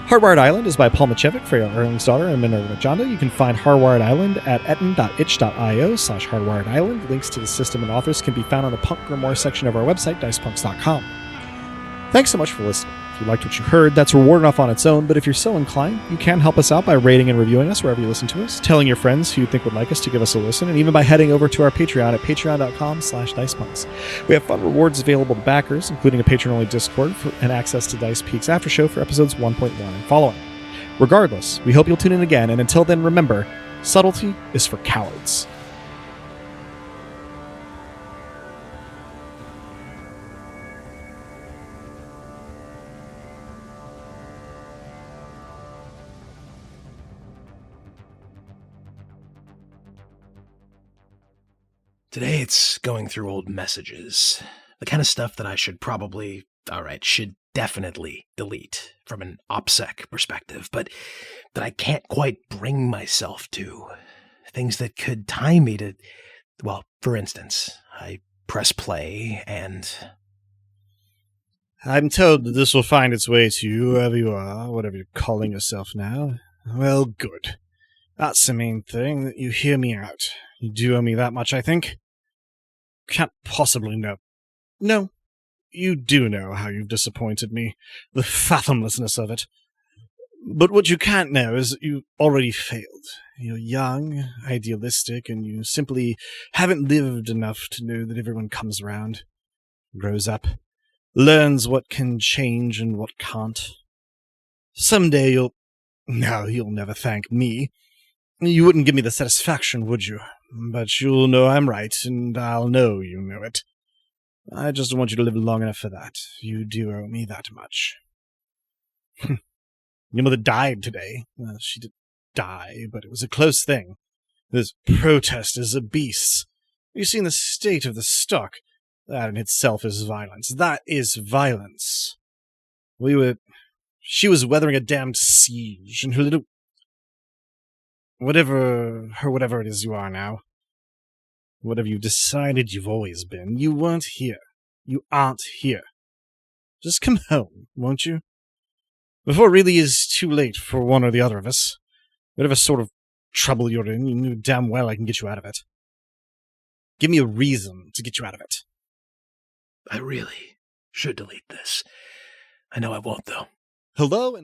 Hardwired Island is by Paul Macevic, Freya Erling's daughter, and Minerva Jondo. You can find Hardwired Island at etten.itch.io/hardwired island. Links to the system and authors can be found on the Punk Grimoire section of our website, dicepunks.com. Thanks so much for listening. If you liked what you heard, that's reward enough on its own, but if you're so inclined, you can help us out by rating and reviewing us wherever you listen to us, telling your friends who you think would like us to give us a listen, and even by heading over to our Patreon at patreon.com/dicepunks. We have fun rewards available to backers, including a patron-only Discord and access to Dice Peak's After Show for episodes 1.1 and following. Regardless, we hope you'll tune in again, and until then, remember, subtlety is for cowards. Today it's going through old messages. The kind of stuff that I should definitely delete from an OPSEC perspective, but that I can't quite bring myself to. Things that could tie me to, well, for instance, I press play and... I'm told that this will find its way to you, whoever you are, whatever you're calling yourself now. Well, good. That's the main thing, that you hear me out. You do owe me that much, I think. Can't possibly know. No, you do know how you've disappointed me. The fathomlessness of it. But what you can't know is that you already failed. You're young, idealistic, and you simply haven't lived enough to know that everyone comes around, grows up, learns what can change and what can't. Someday you'll never thank me. You wouldn't give me the satisfaction, would you? But you'll know I'm right, and I'll know you know it. I just want you to live long enough for that. You do owe me that much. Your mother died today. Well, she didn't die, but it was a close thing. This protest is a beast. You've seen the state of the stock. That in itself is violence. That is violence. She was weathering a damned siege, and her little... Whatever it is you are now. Whatever you've decided you've always been. You weren't here. You aren't here. Just come home, won't you? Before it really is too late for one or the other of us. Whatever sort of trouble you're in, you know damn well I can get you out of it. Give me a reason to get you out of it. I really should delete this. I know I won't, though. Hello and...